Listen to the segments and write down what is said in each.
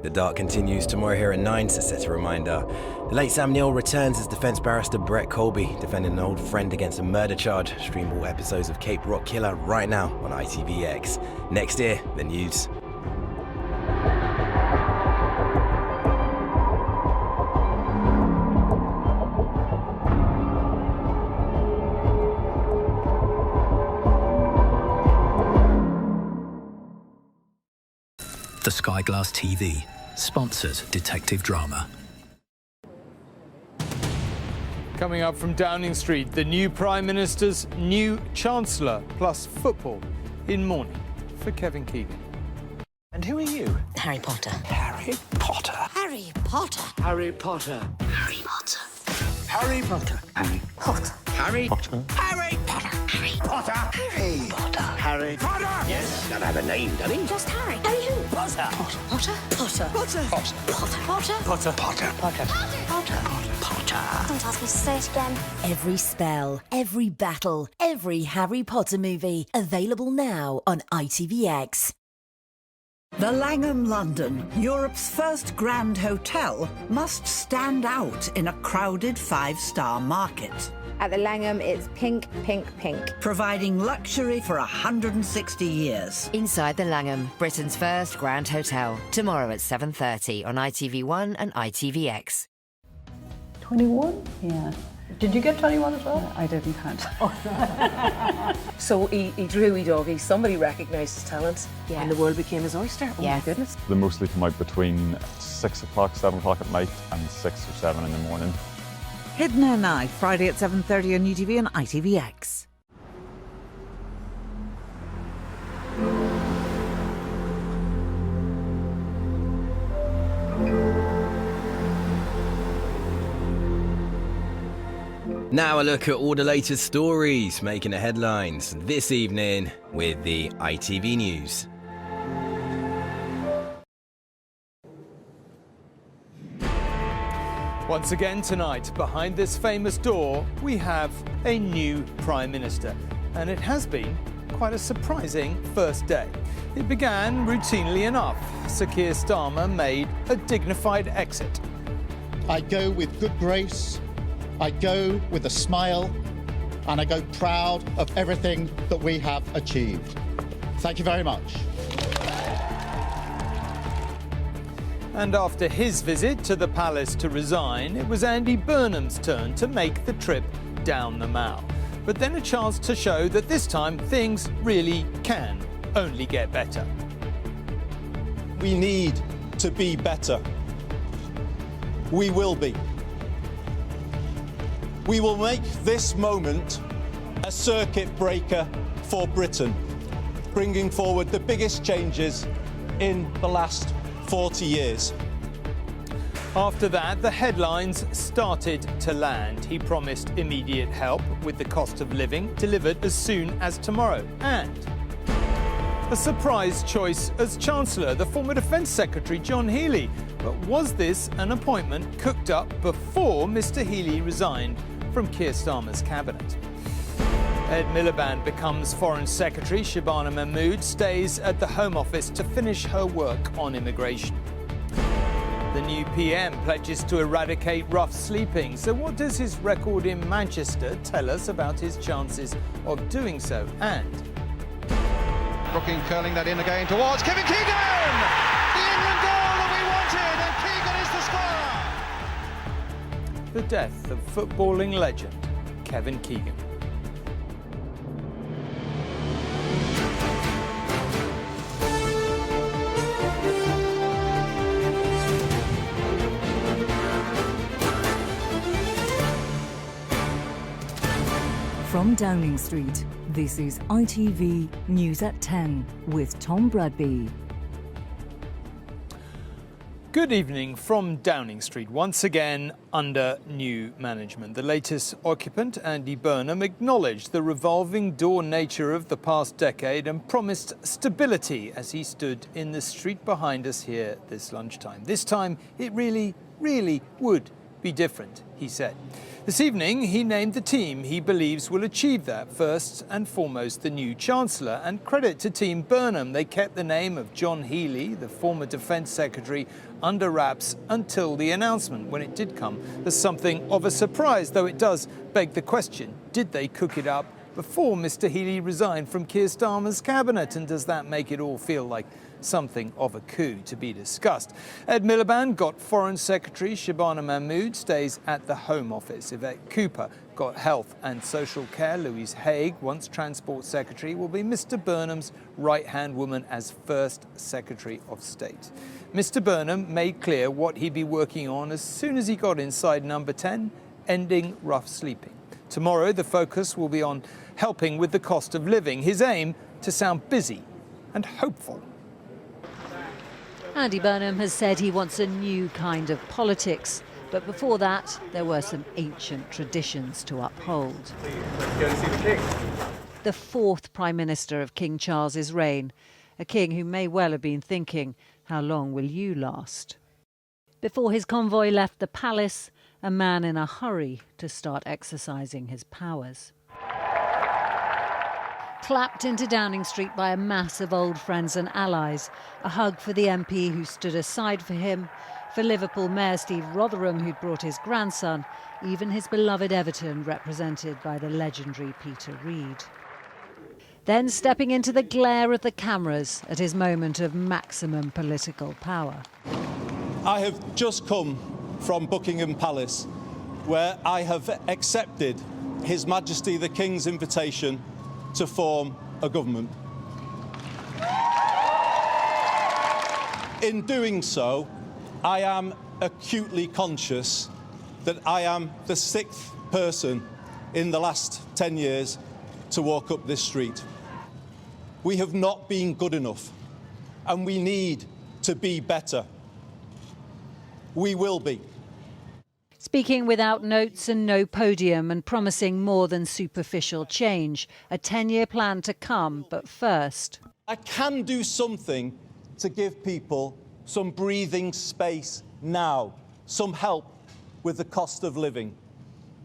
The dark continues tomorrow here at 9, so set a reminder. The late Sam Neill returns as defence barrister Brett Colby, defending an old friend against a murder charge. Stream all episodes of Cape Rock Killer right now on ITVX. Next year, the news. The Skyglass TV, sponsored detective drama. Coming up from Downing Street, the new Prime Minister's new Chancellor, plus football in morning for Kevin Keegan. And who are you? Harry Potter. Harry Potter. Harry Potter. Harry Potter. Harry Potter. Harry Potter. Harry Potter. Harry Potter. Harry Potter. Harry Potter. Harry Potter. Harry Potter. Yes. Gotta have a name, doesn't he? Just Harry. Harry who? Potter. Potter. Potter. Potter. Potter. Potter. Potter. Potter. Potter. Potter. Potter. Potter. Don't ask me to say it again. Every spell, every battle, every Harry Potter movie. Available now on ITVX. The Langham London, Europe's first grand hotel, must stand out in a crowded five-star market. At the Langham, it's pink, pink, pink. Providing luxury for 160 years. Inside the Langham, Britain's first grand hotel. Tomorrow at 7:30 on ITV1 and ITVX. 21? Yeah. Did you get 21 as well? I didn't count. So he drew wee doggy, somebody recognised his talent, and the world became his oyster. Oh my goodness. They mostly come out between 6 o'clock, 7 o'clock at night and 6 or 7 in the morning. Hidden NI, Friday at 7:30 on UTV and ITVX. Now a look at all the latest stories making the headlines this evening with the ITV News. Once again tonight, behind this famous door, we have a new Prime Minister. And it has been quite a surprising first day. It began routinely enough. Sir Keir Starmer made a dignified exit. I go with good grace, I go with a smile, and I go proud of everything that we have achieved. Thank you very much. And after his visit to the palace to resign, it was Andy Burnham's turn to make the trip down the Mall. But then a chance to show that this time things really can only get better. We need to be better. We will be. We will make this moment a circuit breaker for Britain, bringing forward the biggest changes in the last 40 years. After that, the headlines started to land. He promised immediate help with the cost of living, delivered as soon as tomorrow. And a surprise choice as Chancellor, the former Defence Secretary John Healey. But was this an appointment cooked up before Mr Healey resigned from Keir Starmer's cabinet? Ed Miliband becomes Foreign Secretary. Shabana Mahmood stays at the Home Office to finish her work on immigration. The new PM pledges to eradicate rough sleeping. So what does his record in Manchester tell us about his chances of doing so? And Brooking curling that in again towards Kevin Keegan! The England goal that we wanted, and Keegan is the scorer! the death of footballing legend Kevin Keegan. From Downing Street, this is ITV News at 10 with Tom Bradby. Good evening from Downing Street, once again under new management. The latest occupant, Andy Burnham, acknowledged the revolving door nature of the past decade and promised stability as he stood in the street behind us here this lunchtime. This time, it really would be different, he said. This evening, he named the team he believes will achieve that. First and foremost, the new Chancellor. And credit to Team Burnham. They kept the name of John Healey, the former Defence Secretary, under wraps until the announcement. When it did come as something of a surprise, though it does beg the question, did they cook it up before Mr Healey resigned from Keir Starmer's cabinet? And does that make it all feel like something of a coup to be discussed? Ed Miliband got Foreign Secretary, Shabana Mahmood stays at the Home Office. Yvette Cooper got Health and Social Care. Louise Haigh, once Transport Secretary, will be Mr Burnham's right-hand woman as First Secretary of State. Mr Burnham made clear what he'd be working on as soon as he got inside number 10, ending rough sleeping. Tomorrow, the focus will be on helping with the cost of living. His aim, to sound busy and hopeful. Andy Burnham has said he wants a new kind of politics. But before that, there were some ancient traditions to uphold. Let's go and see the King. The fourth Prime Minister of King Charles's reign. A king who may well have been thinking, how long will you last? Before his convoy left the palace, a man in a hurry to start exercising his powers. Clapped into Downing Street by a mass of old friends and allies, a hug for the MP who stood aside for him, for Liverpool Mayor Steve Rotherham who'd brought his grandson, even his beloved Everton represented by the legendary Peter Reid. Then stepping into the glare of the cameras at his moment of maximum political power. I have just come from Buckingham Palace, where I have accepted His Majesty the King's invitation to form a government. In doing so, I am acutely conscious that I am the 6th person in the last 10 years to walk up this street. We have not been good enough, and we need to be better. We will be. Speaking without notes and no podium and promising more than superficial change, a 10-year plan to come, but first. I can do something to give people some breathing space now, some help with the cost of living.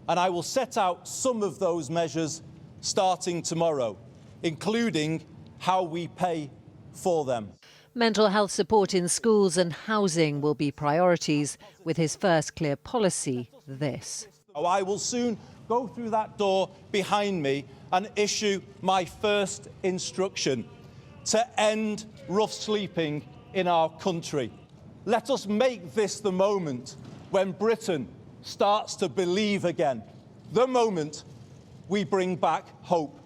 And I will set out some of those measures starting tomorrow, including how we pay for them. Mental health support in schools and housing will be priorities, with his first clear policy, this. I will soon go through that door behind me and issue my first instruction to end rough sleeping in our country. Let us make this the moment when Britain starts to believe again, the moment we bring back hope.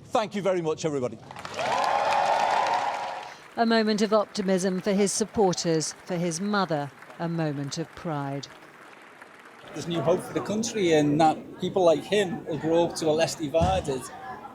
Thank you very much, everybody. A moment of optimism for his supporters, for his mother, a moment of pride. There's new hope for the country, and that people like him will grow up to a less divided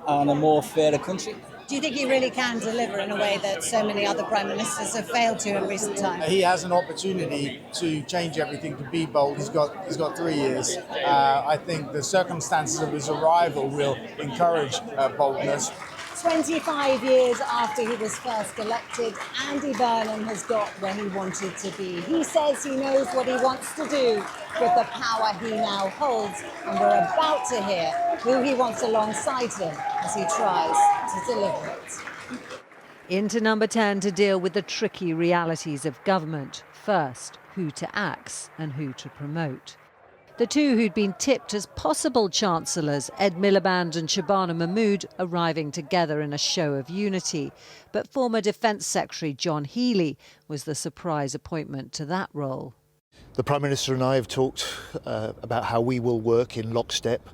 and a more fairer country. Do you think he really can deliver in a way that so many other Prime Ministers have failed to in recent times? He has an opportunity to change everything, to be bold. He's got 3 years. I think the circumstances of his arrival will encourage boldness. 25 years after he was first elected, Andy Burnham has got where he wanted to be. He says he knows what he wants to do with the power he now holds, and we're about to hear who he wants alongside him as he tries to deliver it. Into number 10 to deal with the tricky realities of government. First, who to axe and who to promote. The two who'd been tipped as possible chancellors, Ed Miliband and Shabana Mahmood, arriving together in a show of unity. But former Defence Secretary John Healey was the surprise appointment to that role. The Prime Minister and I have talked about how we will work in lockstep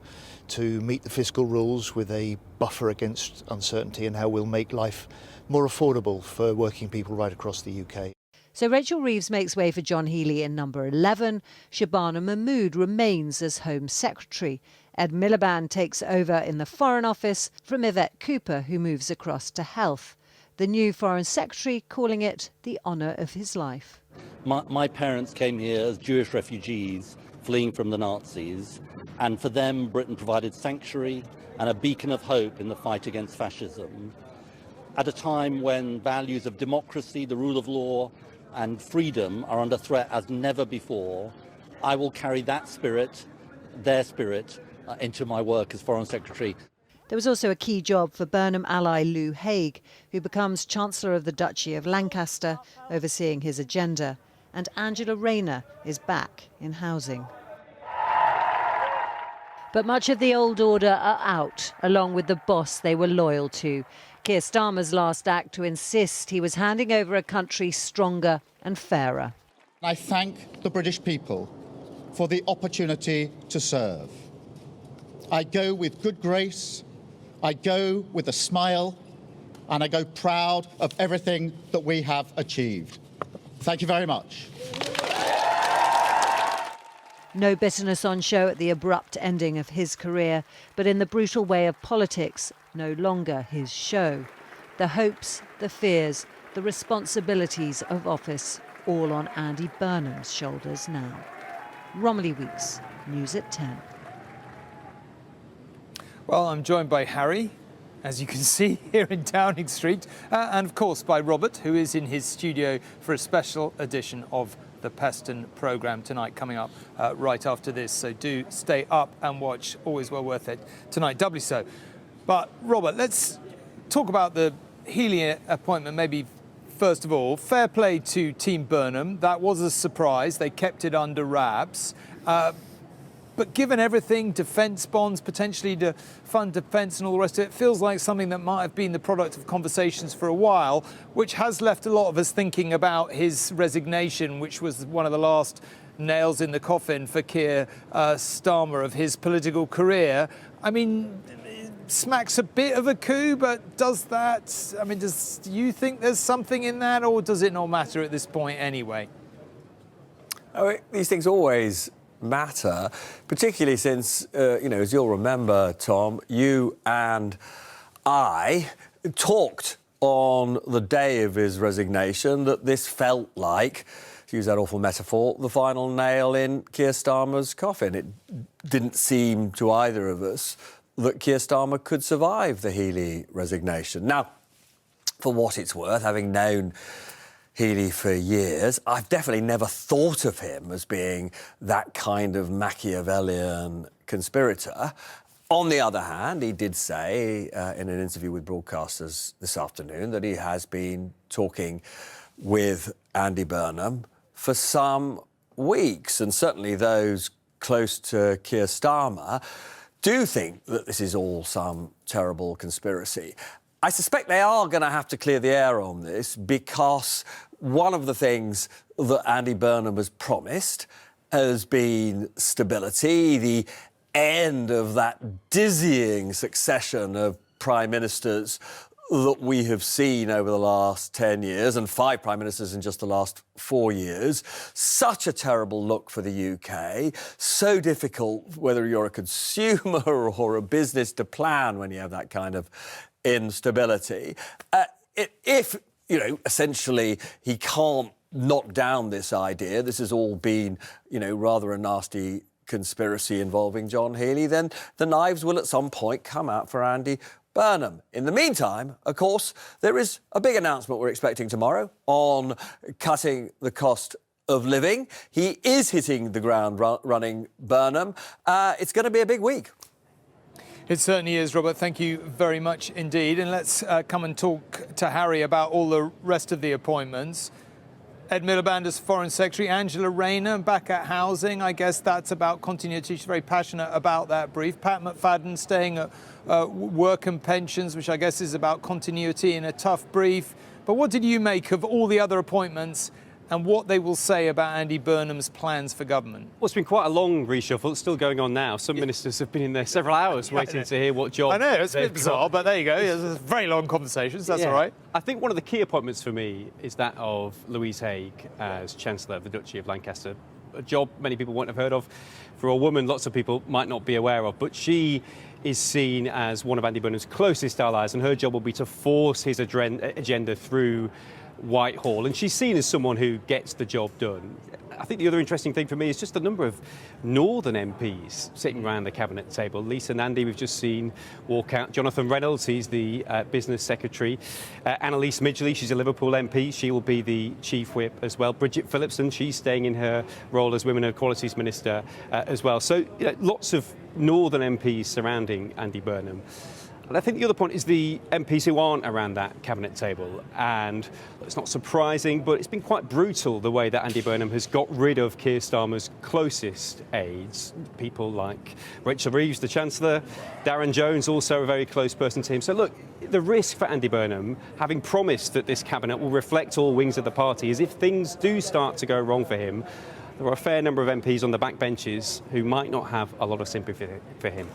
to meet the fiscal rules with a buffer against uncertainty, and how we'll make life more affordable for working people right across the UK. So Rachel Reeves makes way for John Healey in number 11. Shabana Mahmood remains as Home Secretary. Ed Miliband takes over in the Foreign Office from Yvette Cooper, who moves across to Health. The new Foreign Secretary calling it the honour of his life. My parents came here as Jewish refugees fleeing from the Nazis, and for them Britain provided sanctuary and a beacon of hope in the fight against fascism. At a time when values of democracy, the rule of law and freedom are under threat as never before, I will carry that spirit their spirit into my work as Foreign Secretary. There was also a key job for Burnham ally Lou Haig, who becomes Chancellor of the Duchy of Lancaster, overseeing his agenda. And Angela Rayner is back in housing. But much of the old order are out, along with the boss they were loyal to. Keir Starmer's last act to insist he was handing over a country stronger and fairer. I thank the British people for the opportunity to serve. I go with good grace, I go with a smile, and I go proud of everything that we have achieved. Thank you very much. No bitterness on show at the abrupt ending of his career, but in the brutal way of politics, no longer his show. The hopes, the fears, the responsibilities of office, all on Andy Burnham's shoulders now. Romilly Weeks, News at 10. Well, I'm joined by Harry, as you can see here in Downing Street, and of course by Robert, who is in his studio for a special edition of the Peston programme tonight, coming up right after this. So do stay up and watch. Always well worth it tonight, doubly so. But Robert, let's talk about the Healy appointment maybe first of all. Fair play to Team Burnham. That was a surprise. They kept it under wraps. But given everything, defence bonds, potentially to fund defence and all the rest of it, feels like something that might have been the product of conversations for a while, which has left a lot of us thinking about his resignation, which was one of the last nails in the coffin for Keir Starmer of his political career. I mean, it smacks a bit of a coup, but does that, I mean, do you think there's something in that, or does it not matter at this point anyway? Oh, these things always matter, particularly since, as you'll remember, Tom, you and I talked on the day of his resignation that this felt like, to use that awful metaphor, the final nail in Keir Starmer's coffin. It didn't seem to either of us that Keir Starmer could survive the Healy resignation. Now, for what it's worth, having known Healy for years, I've definitely never thought of him as being that kind of Machiavellian conspirator. On the other hand, he did say in an interview with broadcasters this afternoon that he has been talking with Andy Burnham for some weeks, and certainly those close to Keir Starmer do think that this is all some terrible conspiracy. I suspect they are going to have to clear the air on this, because one of the things that Andy Burnham has promised has been stability, the end of that dizzying succession of prime ministers that we have seen over the last 10 years, and 5 prime ministers in just the last 4 years. Such a terrible look for the UK. So difficult, whether you're a consumer or a business, to plan when you have that kind of instability. If, essentially he can't knock down this idea, this has all been, rather a nasty conspiracy involving John Healy, then the knives will at some point come out for Andy Burnham. In the meantime, of course, there is a big announcement we're expecting tomorrow on cutting the cost of living. He is hitting the ground running, Burnham. It's going to be a big week. It certainly is, Robert. Thank you very much indeed. And let's come and talk to Harry about all the rest of the appointments. Ed Miliband as Foreign Secretary, Angela Rayner back at Housing. I guess that's about continuity. She's very passionate about that brief. Pat McFadden staying at Work and Pensions, which I guess is about continuity in a tough brief. But what did you make of all the other appointments and what they will say about Andy Burnham's plans for government? Well, it's been quite a long reshuffle. It's still going on now. Some ministers have been in there several hours waiting to hear what job. I know, it's a bit bizarre, but there you go. It's very long conversations. That's all right. I think one of the key appointments for me is that of Louise Haig as Chancellor of the Duchy of Lancaster. A job many people won't have heard of. For a woman, lots of people might not be aware of, but she is seen as one of Andy Burnham's closest allies, and her job will be to force his agenda through Whitehall, and she's seen as someone who gets the job done. I think the other interesting thing for me is just the number of Northern MPs sitting around the cabinet table. Lisa Nandy, we've just seen walk out. Jonathan Reynolds, he's the business secretary. Annalise Midgley, she's a Liverpool MP. She will be the chief whip as well. Bridget Phillipson, she's staying in her role as Women and Equalities Minister as well. So lots of Northern MPs surrounding Andy Burnham. And I think the other point is the MPs who aren't around that cabinet table. And it's not surprising, but it's been quite brutal the way that Andy Burnham has got rid of Keir Starmer's closest aides. People like Rachel Reeves, the Chancellor, Darren Jones, also a very close person to him. So look, the risk for Andy Burnham, having promised that this cabinet will reflect all wings of the party, is if things do start to go wrong for him, there are a fair number of MPs on the backbenches who might not have a lot of sympathy for him.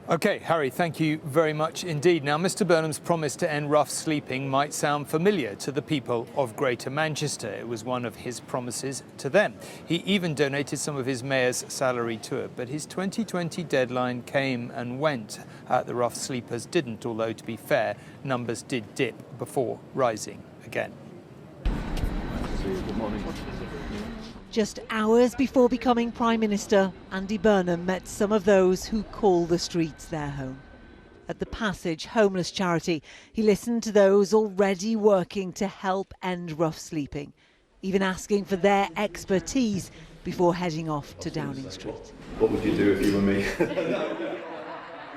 OK, Harry, thank you very much indeed. Now, Mr Burnham's promise to end rough sleeping might sound familiar to the people of Greater Manchester. It was one of his promises to them. He even donated some of his mayor's salary to it. But his 2020 deadline came and went. The rough sleepers didn't, although, to be fair, numbers did dip before rising again. Good morning. Just hours before becoming Prime Minister, Andy Burnham met some of those who call the streets their home. At the Passage homeless charity, he listened to those already working to help end rough sleeping, even asking for their expertise before heading off to Downing Street. What would you do if you were me?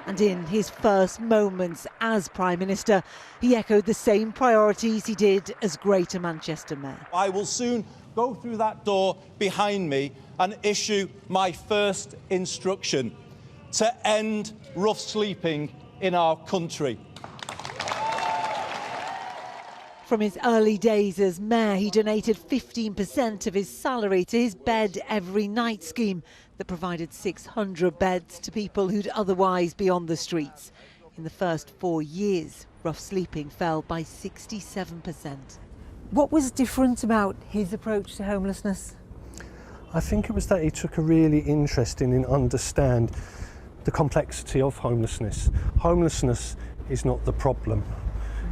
And in his first moments as Prime Minister, he echoed the same priorities he did as Greater Manchester Mayor. I will soon go through that door behind me and issue my first instruction to end rough sleeping in our country. From his early days as mayor, he donated 15% of his salary to his Bed Every Night scheme that provided 600 beds to people who'd otherwise be on the streets. In the first 4 years, rough sleeping fell by 67%. What was different about his approach to homelessness? I think it was that he took a really interest in understand the complexity of homelessness. Homelessness is not the problem.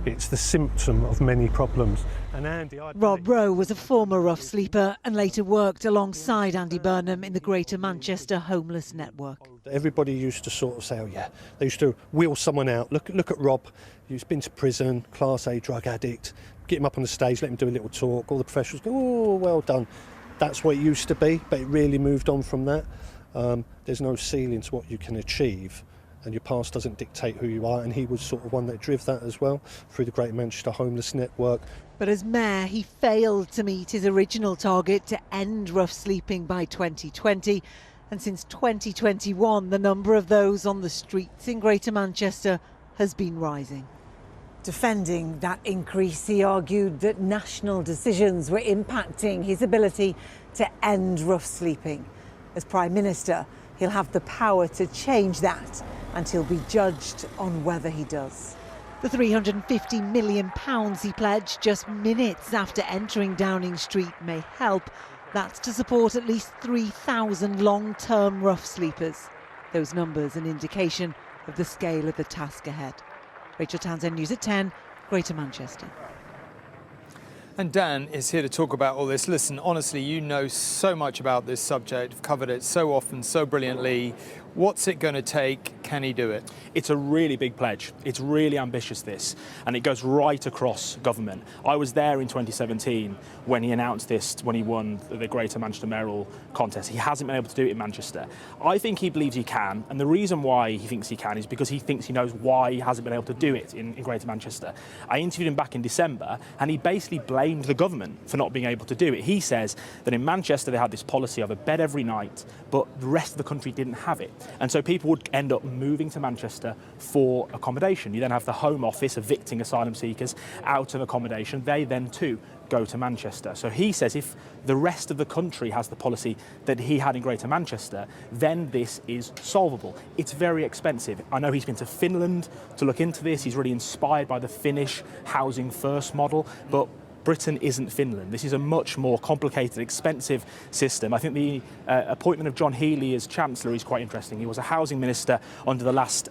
It's the symptom of many problems. And Andy, Rob Rowe was a former rough sleeper and later worked alongside Andy Burnham in the Greater Manchester Homeless Network. Everybody used to sort of say, oh yeah, they used to wheel someone out. Look at Rob, he's been to prison, Class A drug addict. Get him up on the stage, let him do a little talk. All the professionals go, oh, well done. That's what it used to be, but it really moved on from that. There's no ceiling to what you can achieve, and your past doesn't dictate who you are, and he was sort of one that drove that as well through the Greater Manchester Homeless Network. But as mayor, he failed to meet his original target to end rough sleeping by 2020. And since 2021, the number of those on the streets in Greater Manchester has been rising. Defending that increase, he argued that national decisions were impacting his ability to end rough sleeping. As Prime Minister, he'll have the power to change that, and he'll be judged on whether he does. The £350 million he pledged just minutes after entering Downing Street may help. That's to support at least 3,000 long-term rough sleepers. Those numbers an indication of the scale of the task ahead. Rachel Townsend, News at 10, Greater Manchester. And Dan is here to talk about all this. Listen, honestly, you know so much about this subject, have covered it so often, so brilliantly. What's it going to take? Can he do it? It's a really big pledge. It's really ambitious, this, and it goes right across government. I was there in 2017 when he announced this, when he won the Greater Manchester mayoral contest. He hasn't been able to do it in Manchester. I think he believes he can, and the reason why he thinks he can is because he thinks he knows why he hasn't been able to do it in Greater Manchester. I interviewed him back in December, and he basically blamed the government for not being able to do it. He says that in Manchester they had this policy of a bed every night, but the rest of the country didn't have it. And so people would end up moving to Manchester for accommodation. You then have the Home Office evicting asylum seekers out of accommodation. They then too go to Manchester. So he says if the rest of the country has the policy that he had in Greater Manchester, then this is solvable. It's very expensive. I know he's been to Finland to look into this. He's really inspired by the Finnish housing first model, but Britain isn't Finland. This is a much more complicated, expensive system. I think the appointment of John Healey as Chancellor is quite interesting. He was a housing minister under the last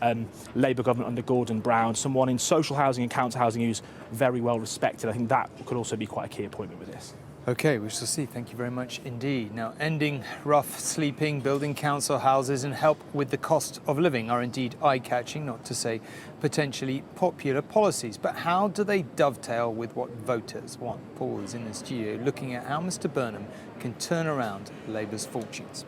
Labour government under Gordon Brown, someone in social housing and council housing who's very well respected. I think that could also be quite a key appointment with this. OK, we shall see. Thank you very much indeed. Now, ending rough sleeping, building council houses and help with the cost of living are indeed eye-catching, not to say potentially popular policies. But how do they dovetail with what voters want? Paul is in the studio looking at how Mr Burnham can turn around Labour's fortunes.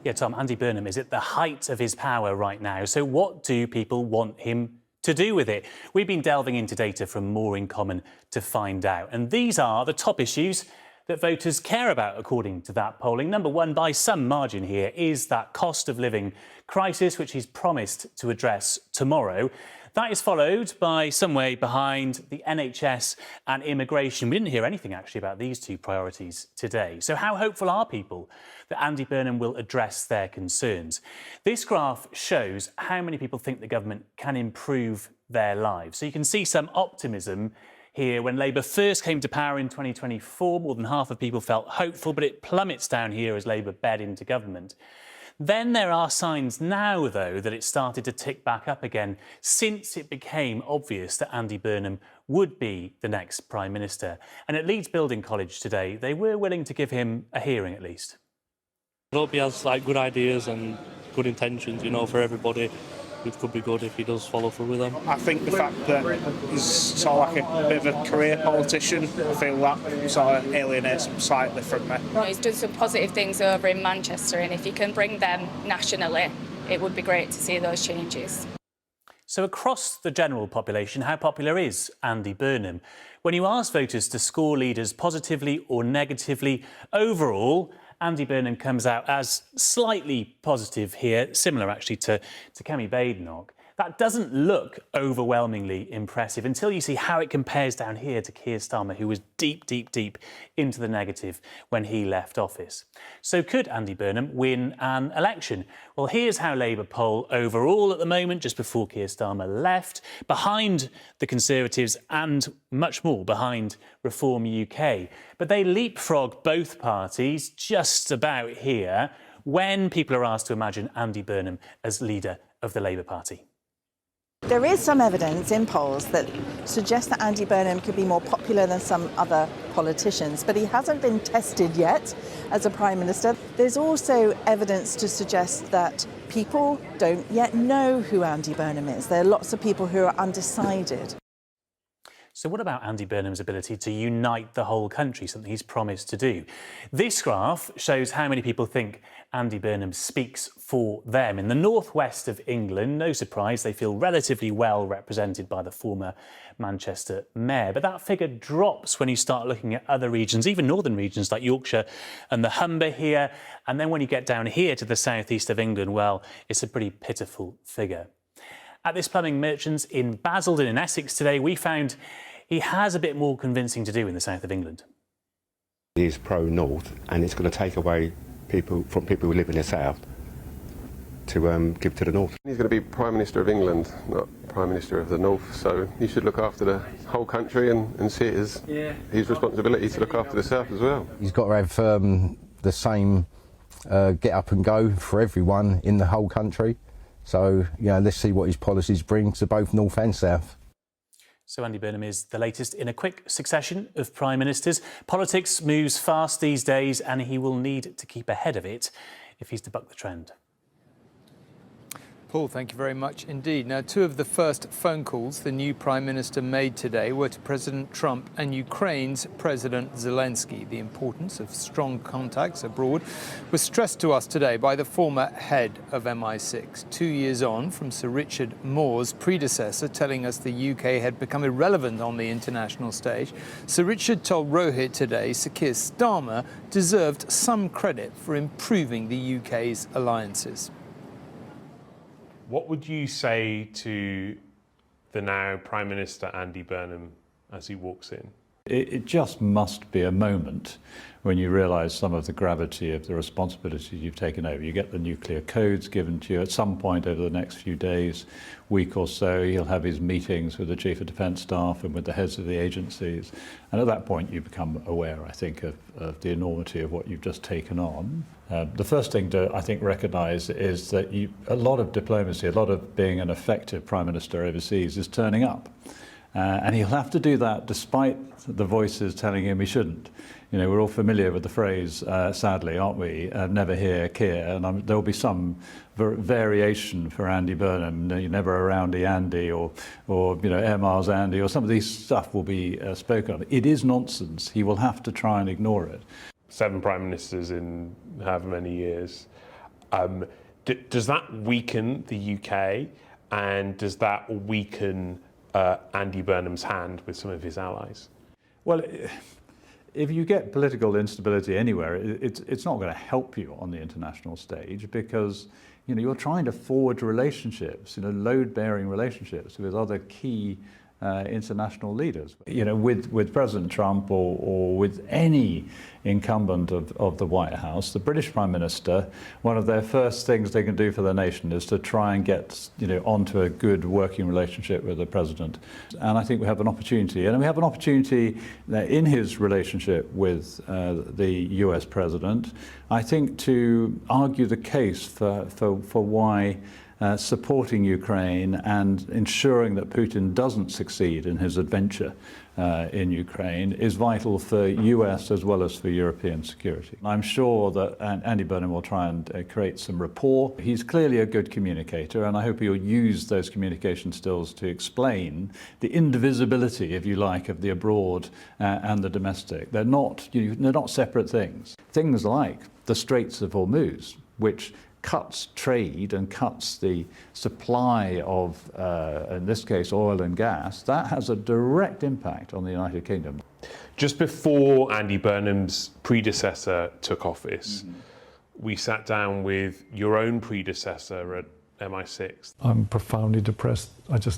Yeah, Tom, Andy Burnham is at the height of his power right now. So what do people want him to do with it? We've been delving into data from More in Common to find out. And these are the top issues that voters care about, according to that polling. Number one, by some margin here, is that cost of living crisis, which he's promised to address tomorrow. That is followed by some way behind the NHS and immigration. We didn't hear anything actually about these two priorities today. So how hopeful are people that Andy Burnham will address their concerns? This graph shows how many people think the government can improve their lives. So you can see some optimism here. When Labour first came to power in 2024, more than half of people felt hopeful, but it plummets down here as Labour bed into government. Then there are signs now, though, that it started to tick back up again since it became obvious that Andy Burnham would be the next Prime Minister. And at Leeds Building College today, they were willing to give him a hearing at least. I hope he has good ideas and good intentions, for everybody. It could be good if he does follow through with them. I think the fact that he's sort of like a bit of a career politician, I feel that sort of alienates him slightly from me. He's done some positive things over in Manchester, and if he can bring them nationally, it would be great to see those changes. So across the general population, how popular is Andy Burnham? When you ask voters to score leaders positively or negatively, overall, Andy Burnham comes out as slightly positive here, similar actually to Kemi Badenoch. That doesn't look overwhelmingly impressive until you see how it compares down here to Keir Starmer, who was deep, deep, deep into the negative when he left office. So could Andy Burnham win an election? Well, here's how Labour poll overall at the moment, just before Keir Starmer left, behind the Conservatives and much more behind Reform UK. But they leapfrog both parties just about here when people are asked to imagine Andy Burnham as leader of the Labour Party. There is some evidence in polls that suggests that Andy Burnham could be more popular than some other politicians, but he hasn't been tested yet as a Prime Minister. There's also evidence to suggest that people don't yet know who Andy Burnham is. There are lots of people who are undecided. So what about Andy Burnham's ability to unite the whole country, something he's promised to do? This graph shows how many people think Andy Burnham speaks for them. In the northwest of England, no surprise, they feel relatively well represented by the former Manchester mayor. But that figure drops when you start looking at other regions, even northern regions like Yorkshire and the Humber here. And then when you get down here to the southeast of England, well, it's a pretty pitiful figure. At this plumbing merchant's in Basildon in Essex today, we found he has a bit more convincing to do in the south of England. He's pro-North, and it's going to take away people who live in the south to give to the North. He's going to be Prime Minister of England, not Prime Minister of the North, so he should look after the whole country and see it as his responsibility to look after the south as well. He's got to have the same get up and go for everyone in the whole country. So, let's see what his policies bring to both North and South. So Andy Burnham is the latest in a quick succession of Prime Ministers. Politics moves fast these days and he will need to keep ahead of it if he's to buck the trend. Paul, thank you very much indeed. Now, two of the first phone calls the new Prime Minister made today were to President Trump and Ukraine's President Zelensky. The importance of strong contacts abroad was stressed to us today by the former head of MI6. 2 years on from Sir Richard Moore's predecessor telling us the UK had become irrelevant on the international stage, Sir Richard told Rohit today Sir Keir Starmer deserved some credit for improving the UK's alliances. What would you say to the now Prime Minister Andy Burnham as he walks in? It just must be a moment when you realise some of the gravity of the responsibilities you've taken over. You get the nuclear codes given to you at some point over the next few days, week or so. He'll have his meetings with the Chief of Defence Staff and with the heads of the agencies. And at that point, you become aware, I think, of the enormity of what you've just taken on. The first thing to, I think, recognise is that a lot of diplomacy, a lot of being an effective Prime Minister overseas is turning up. And he'll have to do that despite the voices telling him he shouldn't. You know, we're all familiar with the phrase, sadly, aren't we? Never hear, care. And there'll be some variation for Andy Burnham, never around Andy or Air Miles Andy, or some of these stuff will be spoken of. It is nonsense. He will have to try and ignore it. 7 prime ministers in however many years. Does that weaken the UK, and does that weaken Andy Burnham's hand with some of his allies? Well, if you get political instability anywhere, it's not going to help you on the international stage, because you're trying to forge relationships, load-bearing relationships with other key international leaders. With President Trump or with any incumbent of the White House, the British Prime Minister, one of their first things they can do for their nation is to try and get onto a good working relationship with the President. And I think we have an opportunity, and we have an opportunity in his relationship with the US President, I think, to argue the case for why supporting Ukraine and ensuring that Putin doesn't succeed in his adventure in Ukraine is vital for US as well as for European security. I'm sure that Andy Burnham will try and create some rapport. He's clearly a good communicator, and I hope he'll use those communication skills to explain the indivisibility, if you like, of the abroad and the domestic. They're not separate things. Things like the Straits of Hormuz, which cuts trade and cuts the supply of, in this case, oil and gas, that has a direct impact on the United Kingdom. Just before Andy Burnham's predecessor took office, we sat down with your own predecessor at MI6. I'm profoundly depressed.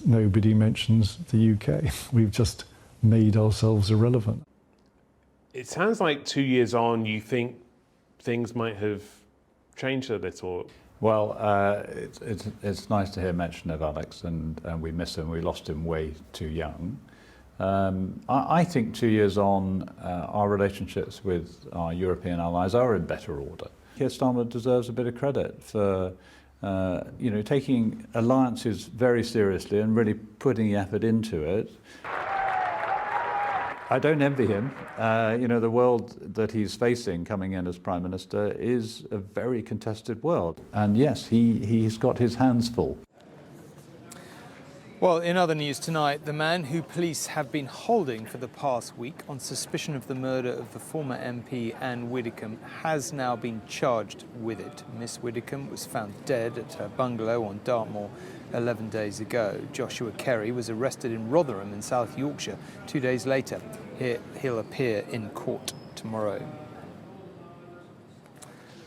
Nobody mentions the UK. We've just made ourselves irrelevant. It sounds like 2 years on, you think things might have changed a little. Well, it's nice to hear mention of Alex, and we miss him. We lost him way too young. I think 2 years on, our relationships with our European allies are in better order. Keir Starmer deserves a bit of credit for taking alliances very seriously and really putting the effort into it. I don't envy him. The world that he's facing coming in as Prime Minister is a very contested world. And yes, he's got his hands full. Well, in other news tonight, the man who police have been holding for the past week on suspicion of the murder of the former MP Anne Widdecombe has now been charged with it. Miss Widdecombe was found dead at her bungalow on Dartmoor 11 days ago. Joshua Kerry was arrested in Rotherham in South Yorkshire 2 days later. He'll appear in court tomorrow.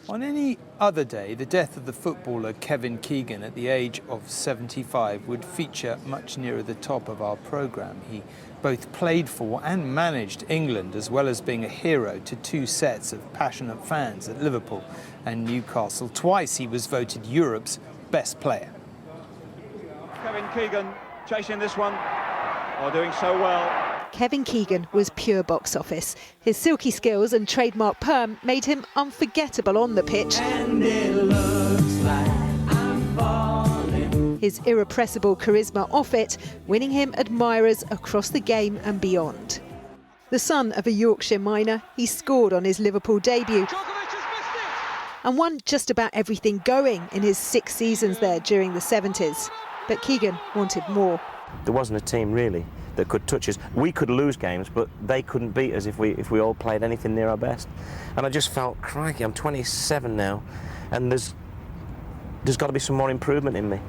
On any other day, the death of the footballer Kevin Keegan at the age of 75 would feature much nearer the top of our programme. He both played for and managed England, as well as being a hero to 2 sets of passionate fans at Liverpool and Newcastle. Twice he was voted Europe's best player. Kevin Keegan chasing this one, doing so well. Kevin Keegan was pure box office. His silky skills and trademark perm made him unforgettable on the pitch. And it looks like I'm falling. His irrepressible charisma off it, winning him admirers across the game and beyond. The son of a Yorkshire miner, he scored on his Liverpool debut and won just about everything going in his 6 seasons there during the 70s. But Keegan wanted more. There wasn't a team really that could touch us. We could lose games, but they couldn't beat us if we all played anything near our best. And I just felt, crikey, I'm 27 now, and there's got to be some more improvement in me.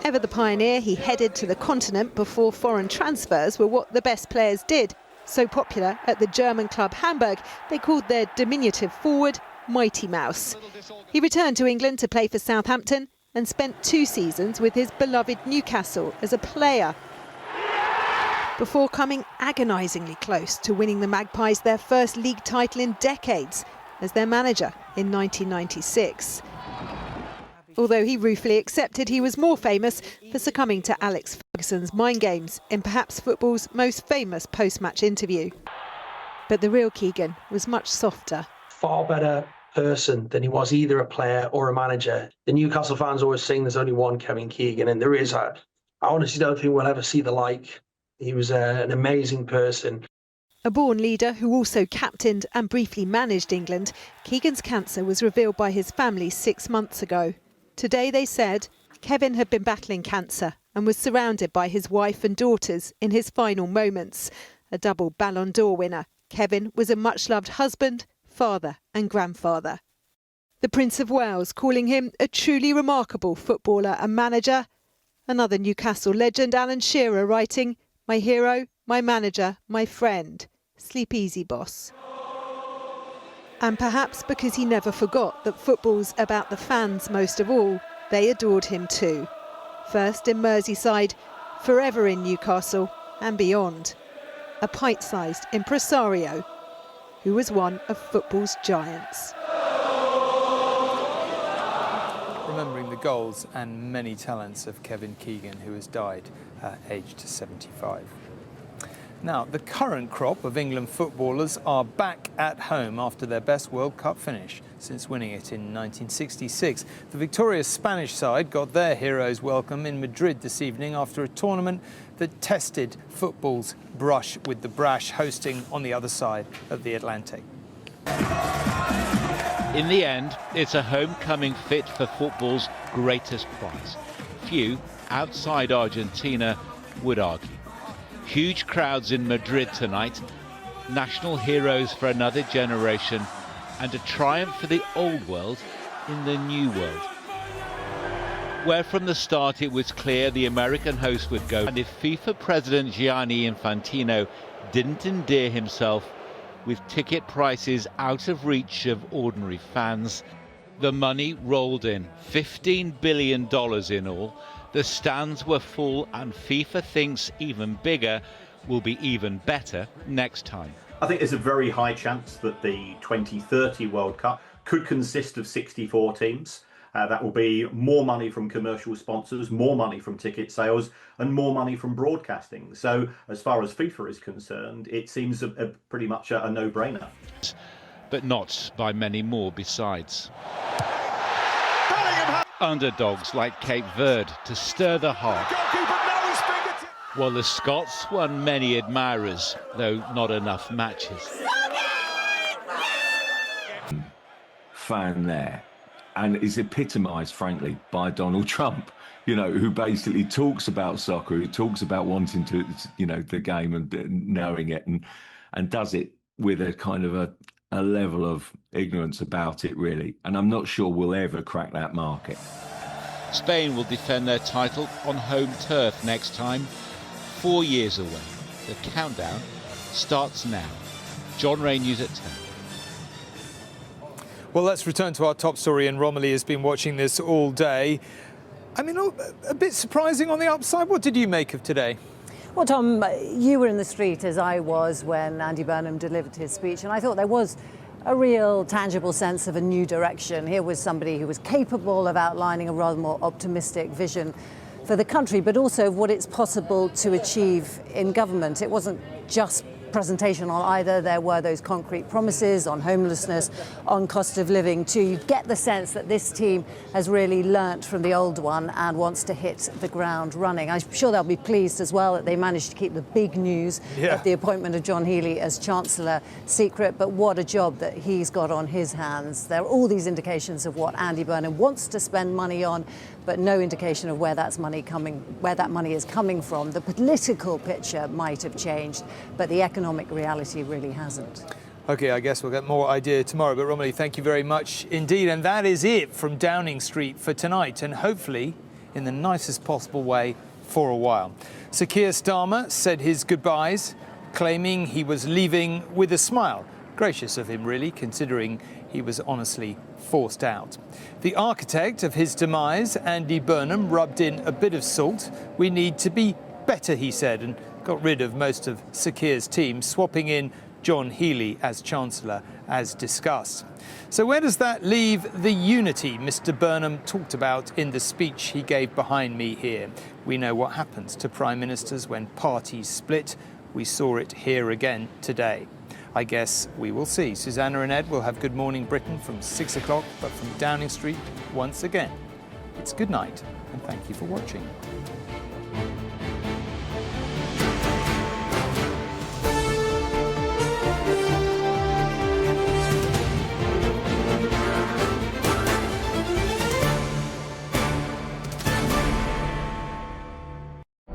Ever the pioneer, he headed to the continent before foreign transfers were what the best players did. So popular at the German club Hamburg, they called their diminutive forward Mighty Mouse. He returned to England to play for Southampton and spent 2 seasons with his beloved Newcastle as a player. before coming agonisingly close to winning the Magpies their first league title in decades as their manager in 1996. Although he ruefully accepted he was more famous for succumbing to Alex Ferguson's mind games in perhaps football's most famous post-match interview. But the real Keegan was much softer. Far better person than he was either a player or a manager. The Newcastle fans always saying there's only one Kevin Keegan, and there is. I honestly don't think we'll ever see the like. He was an amazing person. A born leader who also captained and briefly managed England, Keegan's cancer was revealed by his family 6 months ago. Today they said Kevin had been battling cancer and was surrounded by his wife and daughters in his final moments. A double Ballon d'Or winner, Kevin was a much-loved husband, father and grandfather. The Prince of Wales calling him a truly remarkable footballer and manager. Another Newcastle legend, Alan Shearer, writing, "My hero, my manager, my friend. Sleep easy, boss." And perhaps because he never forgot that football's about the fans most of all, they adored him too. First in Merseyside, forever in Newcastle and beyond. A pint-sized impresario who was one of football's giants. Remembering the goals and many talents of Kevin Keegan, who has died aged 75. Now, the current crop of England footballers are back at home after their best World Cup finish since winning it in 1966. The victorious Spanish side got their heroes welcome in Madrid this evening after a tournament that tested football's brush with the brash, hosting on the other side of the Atlantic. In the end, it's a homecoming fit for football's greatest prize. Few outside Argentina would argue. Huge crowds in Madrid tonight, national heroes for another generation, and a triumph for the old world in the new world. Where from the start it was clear the American host would go, and if FIFA President Gianni Infantino didn't endear himself with ticket prices out of reach of ordinary fans, the money rolled in, $15 billion in all. The stands were full, and FIFA thinks even bigger will be even better next time. I think there's a very high chance that the 2030 World Cup could consist of 64 teams. That will be more money from commercial sponsors, more money from ticket sales, and more money from broadcasting. So as far as FIFA is concerned, it seems pretty much a no-brainer. But not by many more besides. Underdogs like Cape Verde to stir the heart. While the Scots won many admirers, though not enough matches. Fan there, and is epitomised, frankly, by Donald Trump, you know, who basically talks about soccer, who talks about wanting to, you know, the game and knowing it, and does it with a kind of a level of ignorance about it, really. And I'm not sure we'll ever crack that market. Spain will defend their title on home turf next time, 4 years away. The countdown starts now. John Ray, News at 10. Well, let's return to our top story, and Romilly has been watching this all day. I mean, a bit surprising on the upside. What did you make of today? Well, Tom, you were in the street as I was when Andy Burnham delivered his speech, and I thought there was a real tangible sense of a new direction. Here was somebody who was capable of outlining a rather more optimistic vision for the country, but also of what it's possible to achieve in government. It wasn't just presentation on either. There were those concrete promises on homelessness, on cost of living too. You get the sense that this team has really learnt from the old one and wants to hit the ground running. I'm sure they'll be pleased as well that they managed to keep the big news of the appointment of John Healey as Chancellor secret, but what a job that he's got on his hands. There are all these indications of what Andy Burnham wants to spend money on, but no indication of where that money is coming from. The political picture might have changed, but the economic reality really hasn't. OK, I guess we'll get more idea tomorrow. But Romilly, thank you very much indeed. And that is it from Downing Street for tonight, and hopefully in the nicest possible way for a while. Sir Keir Starmer said his goodbyes, claiming he was leaving with a smile. Gracious of him, really, considering he was honestly forced out. The architect of his demise, Andy Burnham, rubbed in a bit of salt. We need to be better, he said, and got rid of most of Sir Keir's team, swapping in John Healey as Chancellor, as discussed. So where does that leave the unity Mr Burnham talked about in the speech he gave behind me here? We know what happens to Prime Ministers when parties split. We saw it here again today. I guess we will see. Susanna and Ed will have Good Morning Britain from 6 o'clock, but from Downing Street once again. It's good night, and thank you for watching.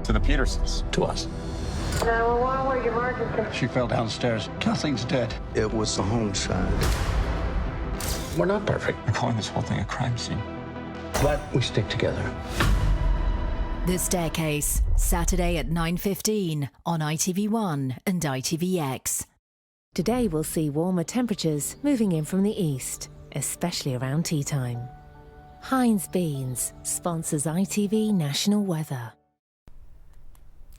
To the Petersons. To us. 911, where's your emergency? She fell downstairs. Kathleen's dead. It was the homicide. We're not perfect. We're calling this whole thing a crime scene. But we stick together. The Staircase, Saturday at 9:15 on ITV1 and ITVX. Today we'll see warmer temperatures moving in from the east, especially around tea time. Heinz Beans sponsors ITV National Weather.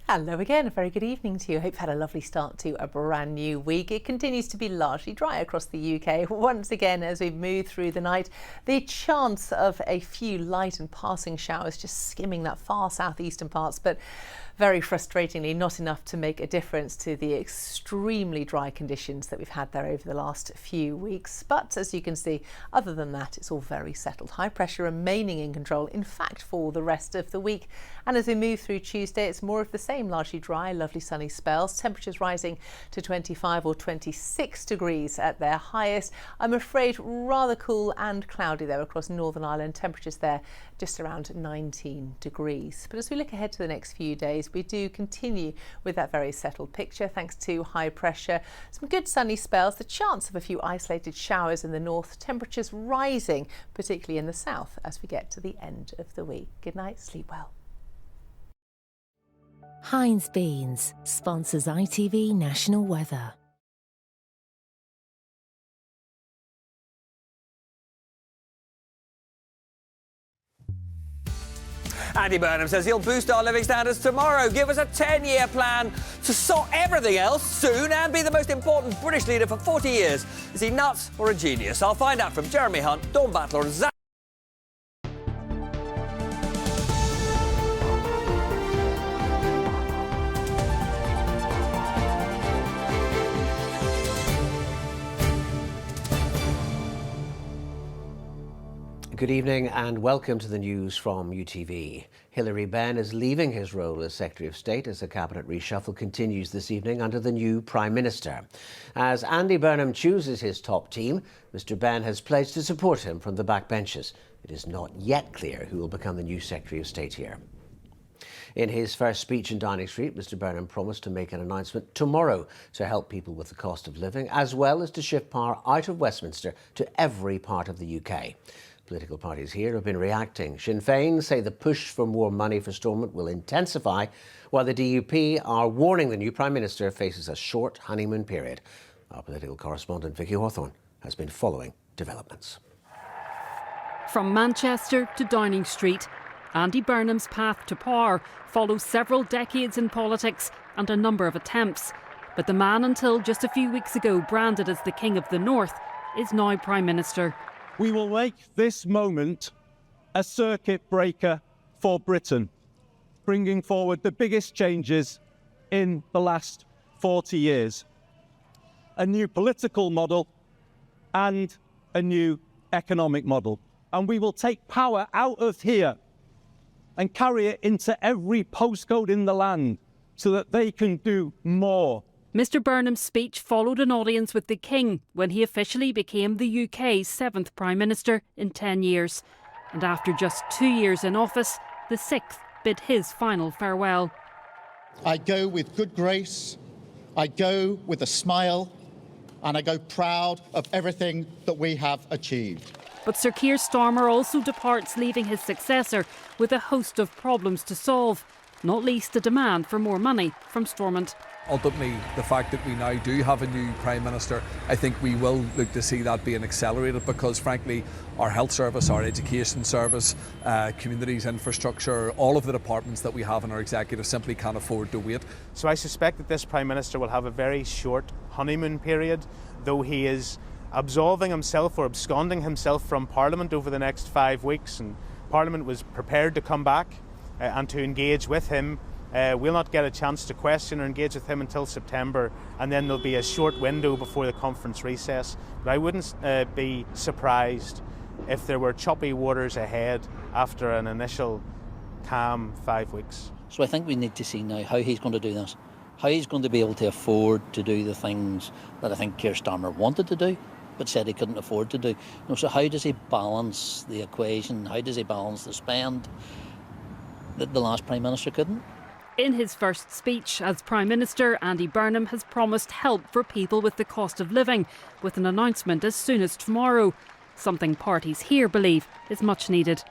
Hello again, a very good evening to you. Hope you've had a lovely start to a brand new week. It continues to be largely dry across the UK. Once again, as we move through the night, the chance of a few light and passing showers just skimming that far southeastern parts, but very frustratingly not enough to make a difference to the extremely dry conditions that we've had there over the last few weeks. But as you can see, other than that, it's all very settled. High pressure remaining in control, in fact, for the rest of the week. And as we move through Tuesday, it's more of the same, largely dry, lovely sunny spells. Temperatures rising to 25 or 26 degrees at their highest. I'm afraid rather cool and cloudy though across Northern Ireland. Temperatures there just around 19 degrees. But as we look ahead to the next few days, we do continue with that very settled picture thanks to high pressure. Some good sunny spells, the chance of a few isolated showers in the north. Temperatures rising, particularly in the south as we get to the end of the week. Good night, sleep well. Heinz Beans sponsors ITV National Weather. Andy Burnham says he'll boost our living standards tomorrow, give us a 10-year plan to sort everything else soon and be the most important British leader for 40 years. Is he nuts or a genius? I'll find out from Jeremy Hunt, Dawn Battler and Zach. Good evening and welcome to the news from UTV. Hilary Benn is leaving his role as Secretary of State as the cabinet reshuffle continues this evening under the new Prime Minister. As Andy Burnham chooses his top team, Mr Benn has pledged to support him from the backbenches. It is not yet clear who will become the new Secretary of State here. In his first speech in Downing Street, Mr Burnham promised to make an announcement tomorrow to help people with the cost of living, as well as to shift power out of Westminster to every part of the UK. Political parties here have been reacting. Sinn Féin say the push for more money for Stormont will intensify, while the DUP are warning the new Prime Minister faces a short honeymoon period. Our political correspondent Vicky Hawthorne has been following developments. From Manchester to Downing Street, Andy Burnham's path to power follows several decades in politics and a number of attempts. But the man until just a few weeks ago branded as the King of the North is now Prime Minister. We will make this moment a circuit breaker for Britain, bringing forward the biggest changes in the last 40 years. A new political model and a new economic model. And we will take power out of here and carry it into every postcode in the land so that they can do more. Mr Burnham's speech followed an audience with the King when he officially became the UK's 7th Prime Minister in 10 years. And after just 2 years in office, the 6th bid his final farewell. I go with good grace, I go with a smile, and I go proud of everything that we have achieved. But Sir Keir Starmer also departs, leaving his successor with a host of problems to solve. not least a demand for more money from Stormont. Ultimately, the fact that we now do have a new Prime Minister, I think we will look to see that being accelerated, because frankly our health service, our education service, communities, infrastructure, all of the departments that we have in our executive simply can't afford to wait. So I suspect that this Prime Minister will have a very short honeymoon period, though he is absolving himself or absconding himself from Parliament over the next 5 weeks, and Parliament was prepared to come back and to engage with him. We'll not get a chance to question or engage with him until September, and then there'll be a short window before the conference recess. But I wouldn't be surprised if there were choppy waters ahead after an initial calm 5 weeks. So I think we need to see now how he's going to do this, how he's going to be able to afford to do the things that I think Keir Starmer wanted to do, but said he couldn't afford to do. So how does he balance the equation? How does he balance the spend that the last Prime Minister couldn't? In his first speech as Prime Minister, Andy Burnham has promised help for people with the cost of living, with an announcement as soon as tomorrow, something parties here believe is much needed.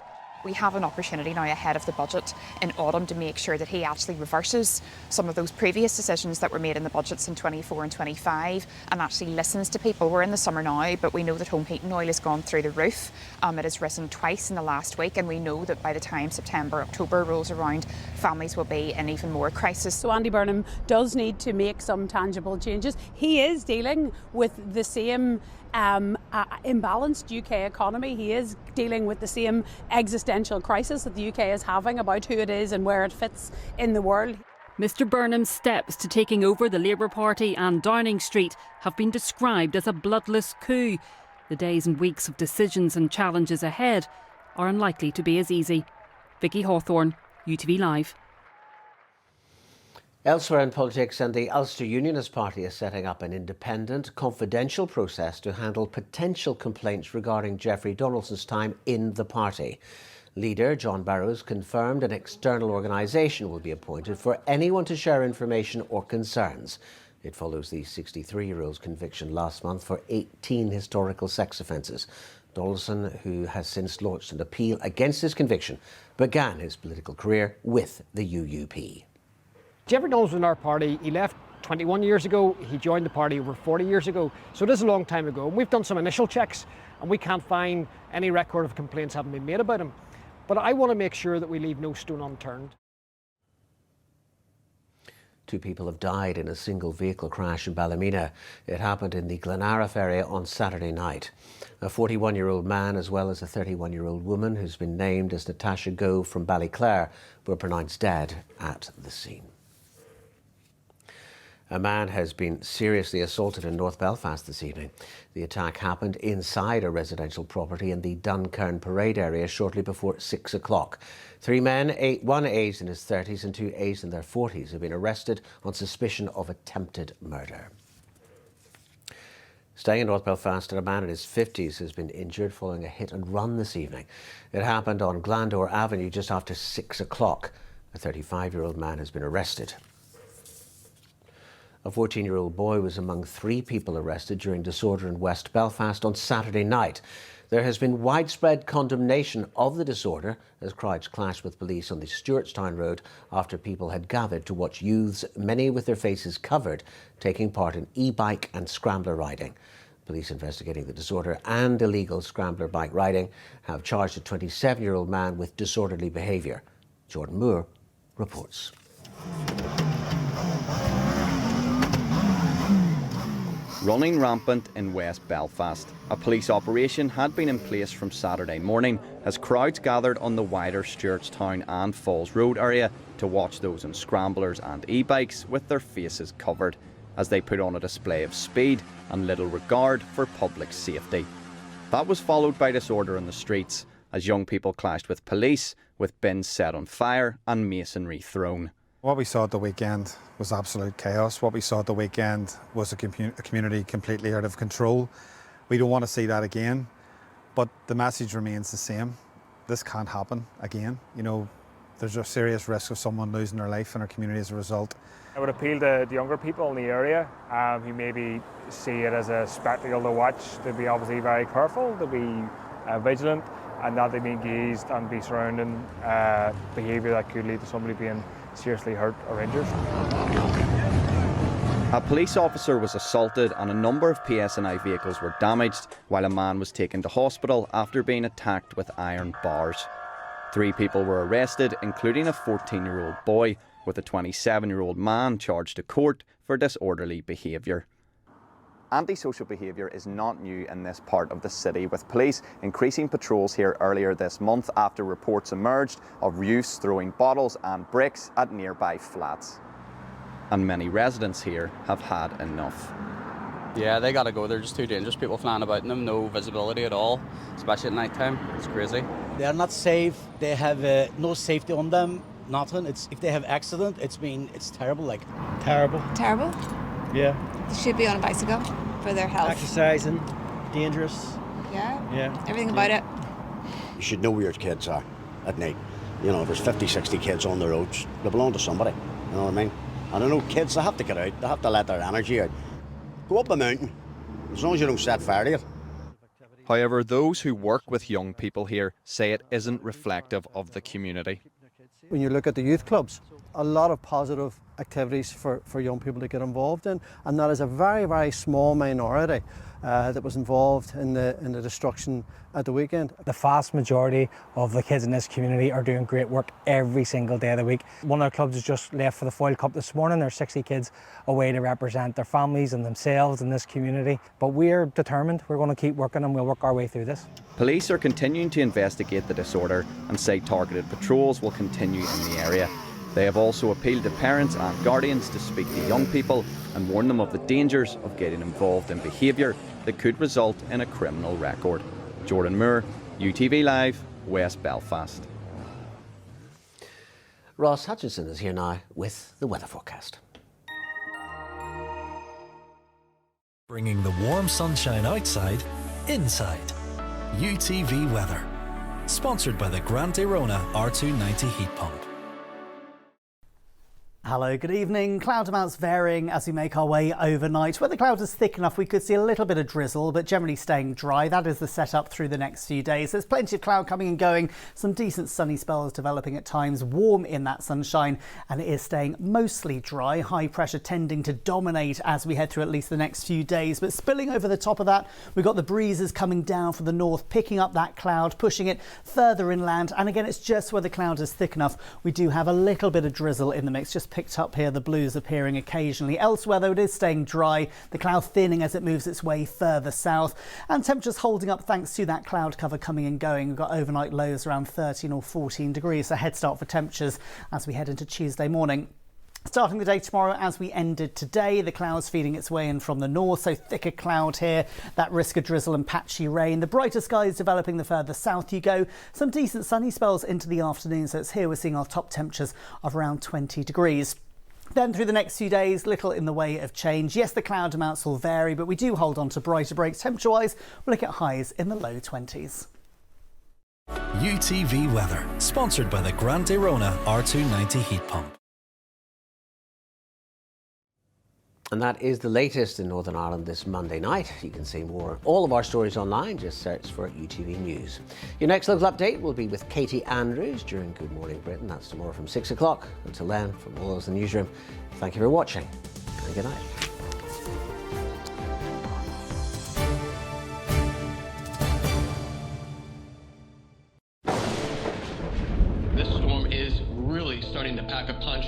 We have an opportunity now ahead of the budget in autumn to make sure that he actually reverses some of those previous decisions that were made in the budgets in 24 and 25 and actually listens to people. We're in the summer now, but we know that home heating oil has gone through the roof. It has risen twice in the last week, and we know that by the time September, October rolls around, families will be in even more crisis. So Andy Burnham does need to make some tangible changes. He is dealing with the same imbalanced UK economy. He is dealing with the same existential crisis that the UK is having about who it is and where it fits in the world. Mr Burnham's steps to taking over the Labour Party and Downing Street have been described as a bloodless coup. The days and weeks of decisions and challenges ahead are unlikely to be as easy. Vicky Hawthorne, UTV Live. Elsewhere in politics, and the Ulster Unionist Party is setting up an independent, confidential process to handle potential complaints regarding Jeffrey Donaldson's time in the party. Leader John Barrows confirmed an external organisation will be appointed for anyone to share information or concerns. It follows the 63-year-old's conviction last month for 18 historical sex offences. Donaldson, who has since launched an appeal against his conviction, began his political career with the UUP. Jeffrey Donaldson in our party, he left 21 years ago, he joined the party over 40 years ago, so it is a long time ago. And we've done some initial checks and we can't find any record of complaints having been made about him. But I want to make sure that we leave no stone unturned. 2 people have died in a single vehicle crash in Ballymena. It happened in the Glenariff area on Saturday night. A 41-year-old man as well as a 31-year-old woman who's been named as Natasha Gove from Ballyclare were pronounced dead at the scene. A man has been seriously assaulted in North Belfast this evening. The attack happened inside a residential property in the Dunkern Parade area shortly before 6 o'clock. 3 men, one aged in his 30s and 2 aged in their 40s, have been arrested on suspicion of attempted murder. Staying in North Belfast, a man in his 50s has been injured following a hit and run this evening. It happened on Glandore Avenue just after 6 o'clock. A 35-year-old man has been arrested. A 14-year-old boy was among 3 people arrested during disorder in West Belfast on Saturday night. There has been widespread condemnation of the disorder as crowds clashed with police on the Stewartstown Road after people had gathered to watch youths, many with their faces covered, taking part in e-bike and scrambler riding. Police investigating the disorder and illegal scrambler bike riding have charged a 27-year-old man with disorderly behaviour. Jordan Moore reports. Running rampant in West Belfast, a police operation had been in place from Saturday morning as crowds gathered on the wider Stewartstown and Falls Road area to watch those on scramblers and e-bikes with their faces covered as they put on a display of speed and little regard for public safety. That was followed by disorder in the streets as young people clashed with police, with bins set on fire and masonry thrown. What we saw at the weekend was absolute chaos. What we saw at the weekend was a community completely out of control. We don't want to see that again, but the message remains the same. This can't happen again. You know, there's a serious risk of someone losing their life in our community as a result. I would appeal to the younger people in the area who maybe see it as a spectacle to watch, to be obviously very careful, to be vigilant, and that they be engaged and be surrounding behaviour that could lead to somebody being seriously hurt or injured. A police officer was assaulted and a number of PSNI vehicles were damaged, while a man was taken to hospital after being attacked with iron bars. 3 people were arrested, including a 14-year-old boy, with a 27-year-old man charged to court for disorderly behaviour. Antisocial behaviour is not new in this part of the city, with police increasing patrols here earlier this month after reports emerged of youths throwing bottles and bricks at nearby flats. And many residents here have had enough. Yeah, they gotta go. They're just too dangerous. People flying about in them, no visibility at all, especially at night time. It's crazy. They are not safe. They have no safety on them. Nothing. It's if they have accident, it's terrible. Like terrible. Terrible? Yeah. They should be on a bicycle for their health. Exercising, dangerous. Yeah. Yeah. Everything about it. You should know where your kids are at night. You know, if there's 50, 60 kids on the roads, they belong to somebody. You know what I mean? And I know kids, they have to get out. They have to let their energy out. Go up a mountain, as long as you don't set fire to it. However, those who work with young people here say it isn't reflective of the community. When you look at the youth clubs, a lot of positive activities for young people to get involved in, and that is a very, very small minority that was involved in the destruction at the weekend. The vast majority of the kids in this community are doing great work every single day of the week. One of our clubs has just left for the Foyle Cup this morning. There's 60 kids away to represent their families and themselves in this community. But we're determined. We're going to keep working and we'll work our way through this. Police are continuing to investigate the disorder and say targeted patrols will continue in the area. They have also appealed to parents and guardians to speak to young people and warn them of the dangers of getting involved in behaviour that could result in a criminal record. Jordan Moore, UTV Live, West Belfast. Ross Hutchinson is here now with the weather forecast. Bringing the warm sunshine outside, inside. UTV Weather. Sponsored by the Grant Arona R290 heat pump. Hello, good evening. Cloud amounts varying as we make our way overnight. Where the cloud is thick enough, we could see a little bit of drizzle, but generally staying dry. That is the setup through the next few days. There's plenty of cloud coming and going, some decent sunny spells developing at times, warm in that sunshine, and it is staying mostly dry. High pressure tending to dominate as we head through at least the next few days. But spilling over the top of that, we've got the breezes coming down from the north, picking up that cloud, pushing it further inland. And again, it's just where the cloud is thick enough. We do have a little bit of drizzle in the mix, just picked up here, the blues appearing occasionally. Elsewhere though, it is staying dry, the cloud thinning as it moves its way further south, and temperatures holding up thanks to that cloud cover coming and going. We've got overnight lows around 13 or 14 degrees, so head start for temperatures as we head into Tuesday morning. Starting the day tomorrow as we ended today, the clouds feeding its way in from the north, so thicker cloud here, that risk of drizzle and patchy rain. The brighter skies developing the further south you go. Some decent sunny spells into the afternoon, so it's here we're seeing our top temperatures of around 20 degrees. Then through the next few days, little in the way of change. Yes, the cloud amounts will vary, but we do hold on to brighter breaks. Temperature-wise, we'll look at highs in the low 20s. UTV Weather, sponsored by the Grant Arona R290 heat pump. And that is the latest in Northern Ireland this Monday night. You can see more all of our stories online. Just search for UTV News. Your next local update will be with Katie Andrews during Good Morning Britain. That's tomorrow from 6 o'clock. Until then, from all of us in the newsroom, thank you for watching and good night. This storm is really starting to pack a punch.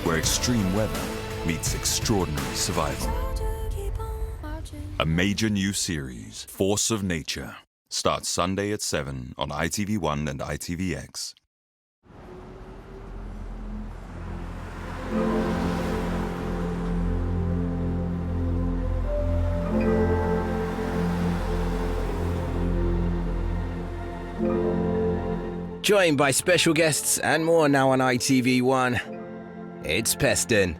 Where extreme weather meets extraordinary survival. A major new series, Force of Nature, starts Sunday at 7 on ITV1 and ITVX. Joined by special guests and more now on ITV1. It's Peston.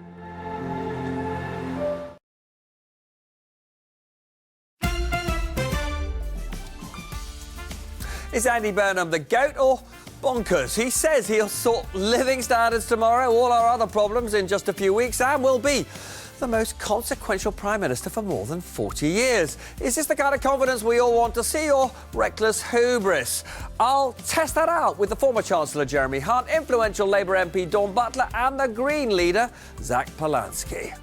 Is Andy Burnham the goat or bonkers? He says he'll sort living standards tomorrow, all our other problems in just a few weeks, and will be the most consequential Prime Minister for more than 40 years. Is this the kind of confidence we all want to see, or reckless hubris? I'll test that out with the former Chancellor Jeremy Hunt, influential Labour MP Dawn Butler, and the Green leader Zach Polanski.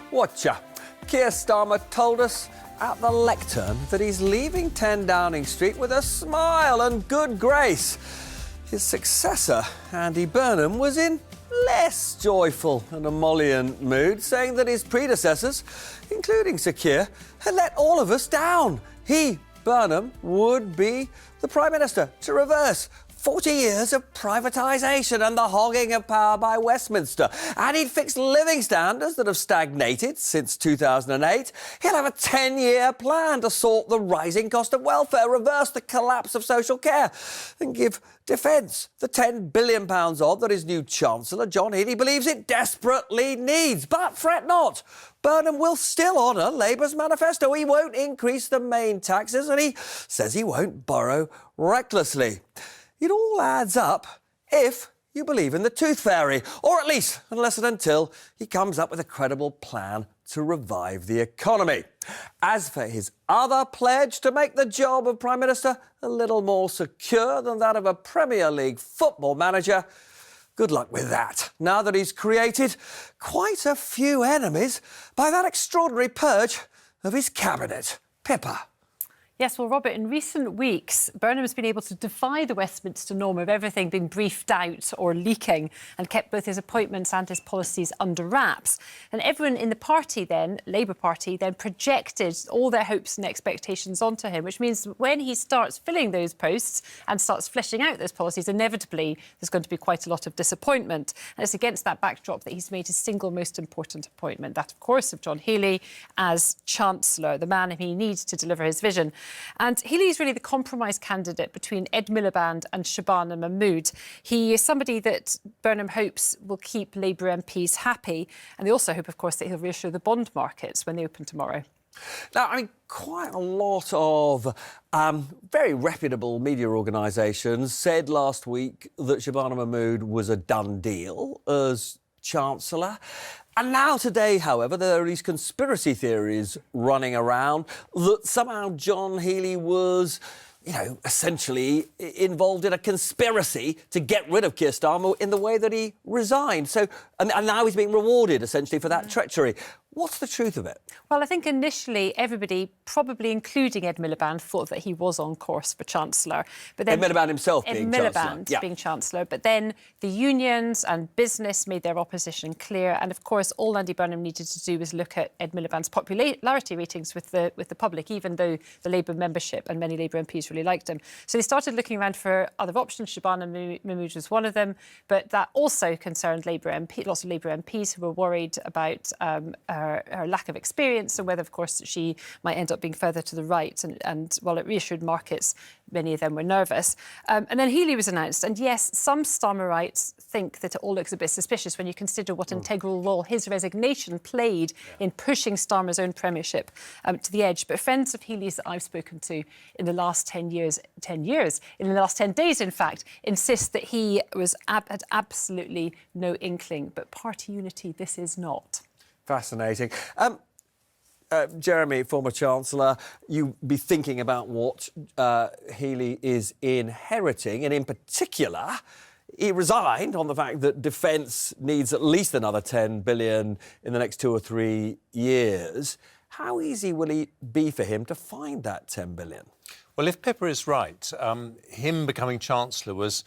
Watcha. Keir Starmer told us at the lectern that he's leaving 10 Downing Street with a smile and good grace. His successor, Andy Burnham, was in less joyful and emollient mood, saying that his predecessors, including Sir Keir, had let all of us down. He, Burnham, would be the Prime Minister to reverse 40 years of privatisation and the hogging of power by Westminster. And he'd fix living standards that have stagnated since 2008. He'll have a 10-year plan to sort the rising cost of welfare, reverse the collapse of social care, and give defence the £10 billion odd that his new Chancellor, John Healey, believes it desperately needs. But fret not. Burnham will still honour Labour's manifesto. He won't increase the main taxes, and he says he won't borrow recklessly. It all adds up if you believe in the tooth fairy, or at least unless and until he comes up with a credible plan to revive the economy. As for his other pledge to make the job of Prime Minister a little more secure than that of a Premier League football manager, good luck with that, now that he's created quite a few enemies by that extraordinary purge of his cabinet. Pippa. Yes, well, Robert, in recent weeks, Burnham has been able to defy the Westminster norm of everything being briefed out or leaking, and kept both his appointments and his policies under wraps. And everyone in the party then, Labour Party, then projected all their hopes and expectations onto him, which means when he starts filling those posts and starts fleshing out those policies, inevitably there's going to be quite a lot of disappointment. And it's against that backdrop that he's made his single most important appointment, that, of course, of John Healey as Chancellor, the man he needs to deliver his vision. And Healey is really the compromise candidate between Ed Miliband and Shabana Mahmood. He is somebody that Burnham hopes will keep Labour MPs happy. And they also hope, of course, that he'll reassure the bond markets when they open tomorrow. Now, I mean, quite a lot of very reputable media organisations said last week that Shabana Mahmood was a done deal as Chancellor. And now today, however, there are these conspiracy theories running around that somehow John Healey was, essentially involved in a conspiracy to get rid of Keir Starmer in the way that he resigned. So, and now he's being rewarded, essentially, for that treachery. What's the truth of it? Well, I think initially everybody, probably including Ed Miliband, thought that he was on course for Chancellor. But then Ed Miliband himself being Chancellor. Being Chancellor. But then the unions and business made their opposition clear. And of course, all Andy Burnham needed to do was look at Ed Miliband's popularity ratings with the public, even though the Labour membership and many Labour MPs really liked him. So they started looking around for other options. Shabana Mahmood was one of them. But that also concerned lots of Labour MPs who were worried about her lack of experience and whether, of course, she might end up being further to the right. And while it reassured markets, many of them were nervous. And then Healey was announced. And yes, some Starmerites think that it all looks a bit suspicious when you consider what integral role his resignation played in pushing Starmer's own premiership to the edge. But friends of Healey's that I've spoken to in the last 10 days, in fact, insist that he had absolutely no inkling. But party unity, this is not. Fascinating. Jeremy, former Chancellor, you'd be thinking about what Healey is inheriting, and in particular, he resigned on the fact that defence needs at least another $10 billion in the next 2 or 3 years. How easy will it be for him to find that $10 billion? Well, if Pippa is right, him becoming Chancellor was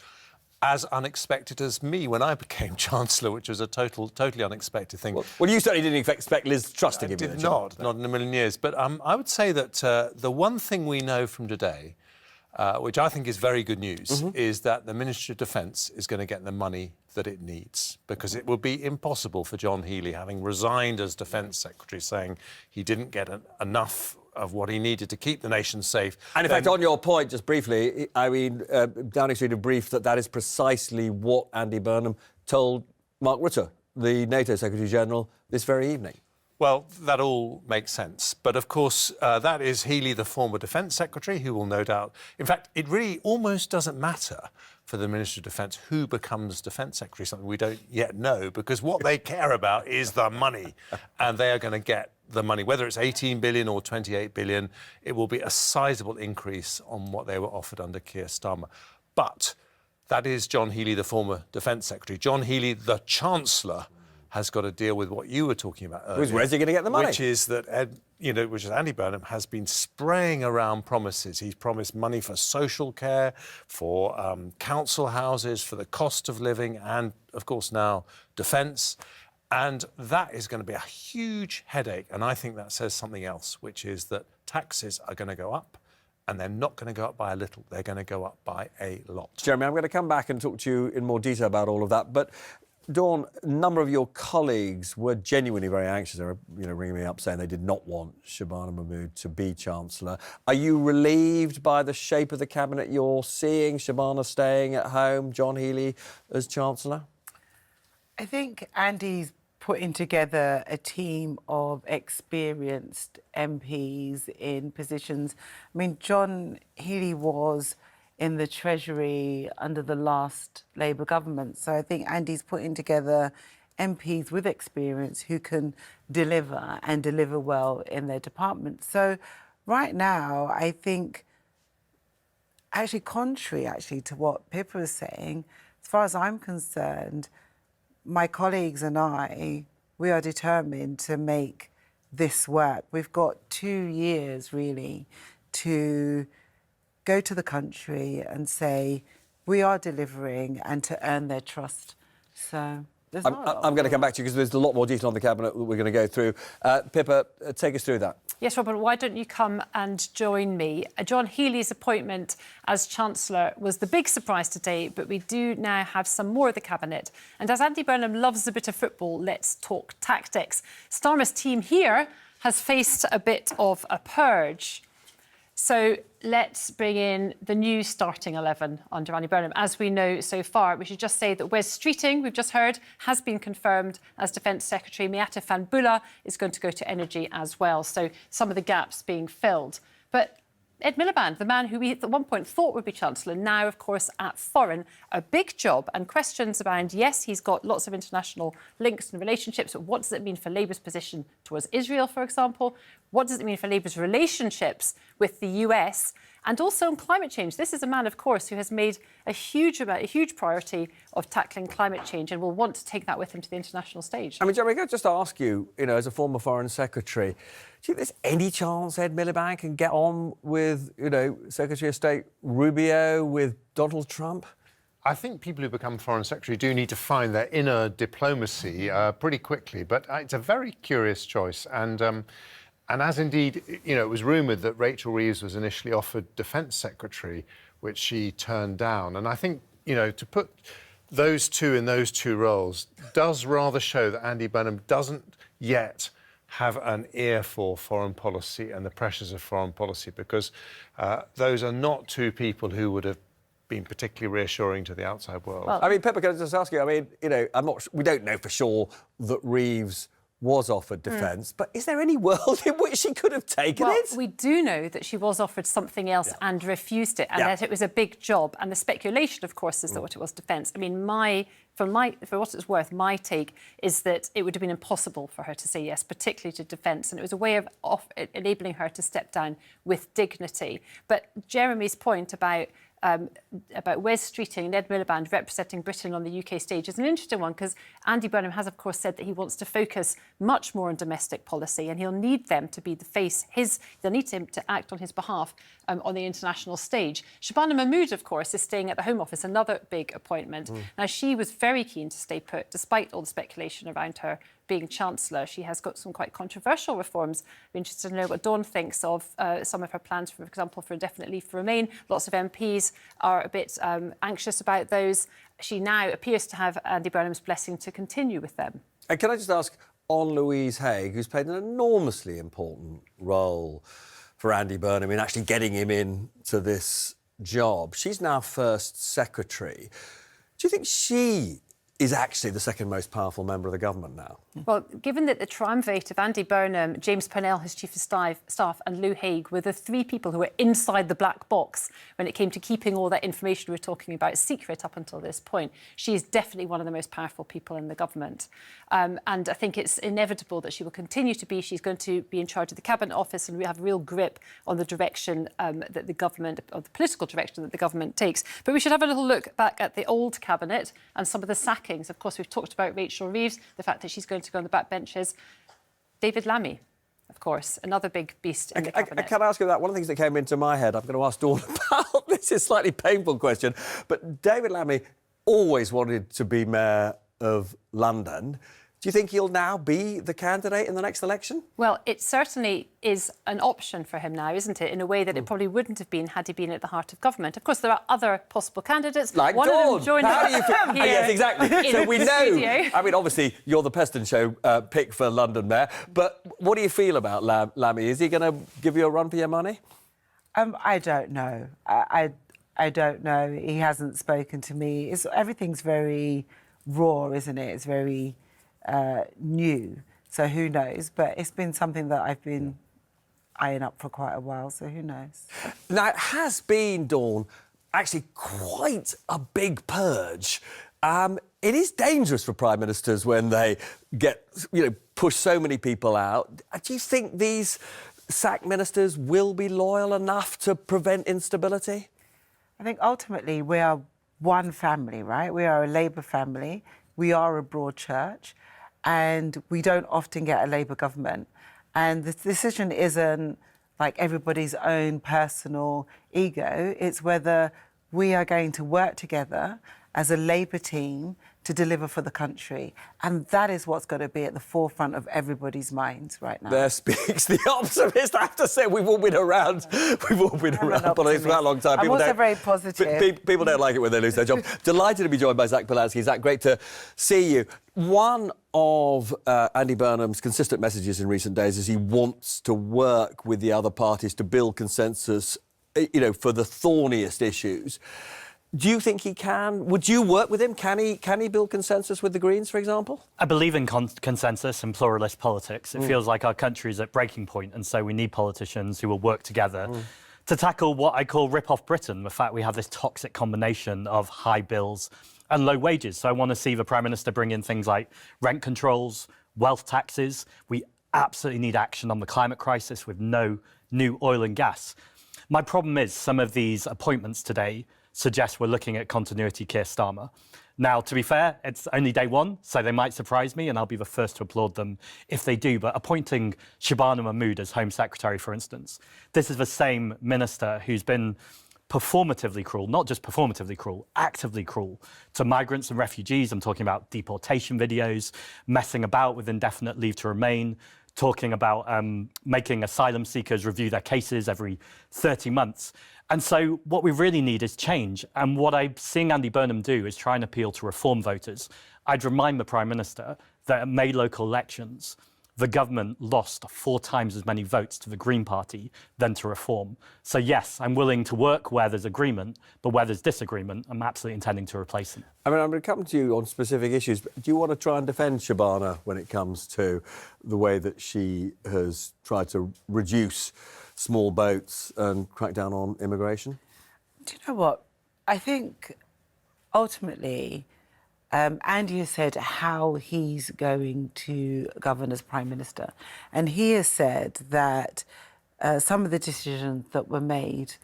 as unexpected as me when I became Chancellor, which was a totally unexpected thing. Well, you certainly didn't expect Liz Truss to give you the job. Not in a million years. But I would say that the one thing we know from today which I think is very good news, is that the Ministry of Defence is going to get the money that it needs, because it would be impossible for John Healey, having resigned as Defence Secretary, saying he didn't get enough of what he needed to keep the nation safe. And in fact, on your point, just briefly, I mean, Downing Street have briefed that is precisely what Andy Burnham told Mark Rutte, the NATO Secretary-General, this very evening. Well, that all makes sense. But, of course, that is Healey, the former Defence Secretary, who will no doubt... In fact, it really almost doesn't matter for the Ministry of Defence who becomes Defence Secretary, something we don't yet know, because what they care about is the money. And they are going to get the money. Whether it's 18 billion or 28 billion, it will be a sizable increase on what they were offered under Keir Starmer. But that is John Healey, the former Defence Secretary. John Healey, the Chancellor, has got to deal with what you were talking about earlier. Where's he going to get the money? Which is that, Andy Burnham has been spraying around promises. He's promised money for social care, for council houses, for the cost of living, and, of course, now defence. And that is going to be a huge headache. And I think that says something else, which is that taxes are going to go up. And they're not going to go up by a little. They're going to go up by a lot. Jeremy, I'm going to come back and talk to you in more detail about all of that. But, Dawn, a number of your colleagues were genuinely very anxious. They were, ringing me up saying they did not want Shabana Mahmood to be Chancellor. Are you relieved by the shape of the cabinet you're seeing? Shabana staying at home, John Healey as Chancellor? I think Andy's putting together a team of experienced MPs in positions. I mean, John Healey was in the Treasury under the last Labour government. So I think Andy's putting together MPs with experience who can deliver and deliver well in their department. So right now, I think, contrary to what Pippa was saying, as far as I'm concerned, my colleagues and I, we are determined to make this work. We've got 2 years, really, to go to the country and say, we are delivering, and to earn their trust. So there's I'm going to come back to you because there's a lot more detail on the cabinet that we're going to go through. Pippa, take us through that. Yes, Robert, why don't you come and join me? John Healey's appointment as Chancellor was the big surprise today, but we do now have some more of the Cabinet. And as Andy Burnham loves a bit of football, let's talk tactics. Starmer's team here has faced a bit of a purge. So let's bring in the new starting 11 under Andy Burnham. As we know so far, we should just say that Wes Streeting, we've just heard, has been confirmed as Defence Secretary. Miata Fanbula is going to go to Energy as well. So some of the gaps being filled. But Ed Miliband, the man who we at one point thought would be Chancellor, now, of course, at Foreign, a big job, and questions around, yes, he's got lots of international links and relationships, but what does it mean for Labour's position towards Israel, for example? What does it mean for Labour's relationships with the US? And also on climate change. This is a man, of course, who has made a huge priority of tackling climate change and will want to take that with him to the international stage. I mean, Jeremy, can I just ask you, as a former Foreign Secretary, do you think there's any chance Ed Miliband can get on with, Secretary of State Rubio, with Donald Trump? I think people who become Foreign Secretary do need to find their inner diplomacy pretty quickly, but it's a very curious choice. And as indeed, it was rumoured that Rachel Reeves was initially offered Defence Secretary, which she turned down. And I think, to put those two in those two roles does rather show that Andy Burnham doesn't yet have an ear for foreign policy and the pressures of foreign policy, because those are not two people who would have been particularly reassuring to the outside world. Well, I mean, Pippa, can I just ask you, we don't know for sure that Reeves was offered defence, but is there any world in which she could have taken it? We do know that she was offered something else and refused it, and that it was a big job. And the speculation, of course, is that what it was defence. I mean, for what it's worth, my take is that it would have been impossible for her to say yes, particularly to defence, and it was a way of enabling her to step down with dignity. But Jeremy's point about Wes Streeting and Ed Miliband representing Britain on the UK stage is an interesting one, because Andy Burnham has, of course, said that he wants to focus much more on domestic policy, and he'll need them to be the face. They'll need him to act on his behalf on the international stage. Shabana Mahmood, of course, is staying at the Home Office, another big appointment. Now, she was very keen to stay put, despite all the speculation around her being Chancellor, she has got some quite controversial reforms. I'm interested to know what Dawn thinks of some of her plans, for example, for indefinite leave to remain. Lots of MPs are a bit anxious about those. She now appears to have Andy Burnham's blessing to continue with them. And can I just ask, on Louise Haigh, who's played an enormously important role for Andy Burnham in actually getting him into this job. She's now First Secretary. Do you think she is actually the second most powerful member of the government now? Well, given that the triumvirate of Andy Burnham, James Purnell, his Chief of Staff, and Lou Haigh were the three people who were inside the black box when it came to keeping all that information we're talking about secret up until this point, she is definitely one of the most powerful people in the government. And I think it's inevitable that she will continue to be. She's going to be in charge of the Cabinet Office, and we have a real grip on the direction that the government, or the political direction that the government takes. But we should have a little look back at the old Cabinet and some of the sackings. Of course, we've talked about Rachel Reeves, the fact that she's going to go on the backbenches. David Lammy, of course, another big beast in the Cabinet. Can I ask you that? One of the things that came into my head, I'm going to ask Dawn about, this is a slightly painful question, but David Lammy always wanted to be Mayor of London. Do you think he'll now be the candidate in the next election? Well, it certainly is an option for him now, isn't it? In a way that it probably wouldn't have been had he been at the heart of government. Of course, there are other possible candidates. Like one Dawn. of them joined How us do you feel? here. Yes, exactly. So we know. Studio. I mean, obviously, you're the Peston show pick for London Mayor, but what do you feel about Lammy? Is he going to give you a run for your money? I don't know. I don't know. He hasn't spoken to me. Everything's very raw, isn't it? It's very new, so who knows? But it's been something that I've been eyeing up for quite a while, so who knows? Now, it has been, Dawn, actually quite a big purge. It is dangerous for Prime Ministers when they get, push so many people out. Do you think these sacked ministers will be loyal enough to prevent instability? I think ultimately we are one family, right? We are a Labour family. We are a broad church. And we don't often get a Labour government. And the decision isn't like everybody's own personal ego. It's whether we are going to work together as a Labour team to deliver for the country. And that is what's got to be at the forefront of everybody's minds right now. There speaks the optimist. I have to say, we've all been around. We've all been around politics for that long time. I'm also very positive. People don't like it when they lose their job. Delighted to be joined by Zach Polanski. Zach, great to see you. One of Andy Burnham's consistent messages in recent days is he wants to work with the other parties to build consensus, for the thorniest issues. Do you think he can? Would you work with him? Can he build consensus with the Greens, for example? I believe in consensus and pluralist politics. It feels like our country is at breaking point, and so we need politicians who will work together to tackle what I call rip-off Britain, the fact we have this toxic combination of high bills and low wages. So I want to see the Prime Minister bring in things like rent controls, wealth taxes. We absolutely need action on the climate crisis with no new oil and gas. My problem is some of these appointments today suggest we're looking at continuity Keir Starmer. Now, to be fair, it's only day one, so they might surprise me, and I'll be the first to applaud them if they do. But appointing Shabana Mahmood as Home Secretary, for instance, this is the same minister who's been performatively cruel, not just performatively cruel, actively cruel to migrants and refugees. I'm talking about deportation videos, messing about with indefinite leave to remain, talking about making asylum seekers review their cases every 30 months. And so what we really need is change. And what I'm seeing Andy Burnham do is try and appeal to reform voters. I'd remind the Prime Minister that at May local elections, the government lost 4 times as many votes to the Green Party than to Reform. So yes, I'm willing to work where there's agreement, but where there's disagreement, I'm absolutely intending to replace them. I mean, I'm going to come to you on specific issues, but do you want to try and defend Shabana when it comes to the way that she has tried to reduce small boats and crack down on immigration? Do you know what? I think ultimately Andy has said how he's going to govern as Prime Minister. And he has said that some of the decisions that were made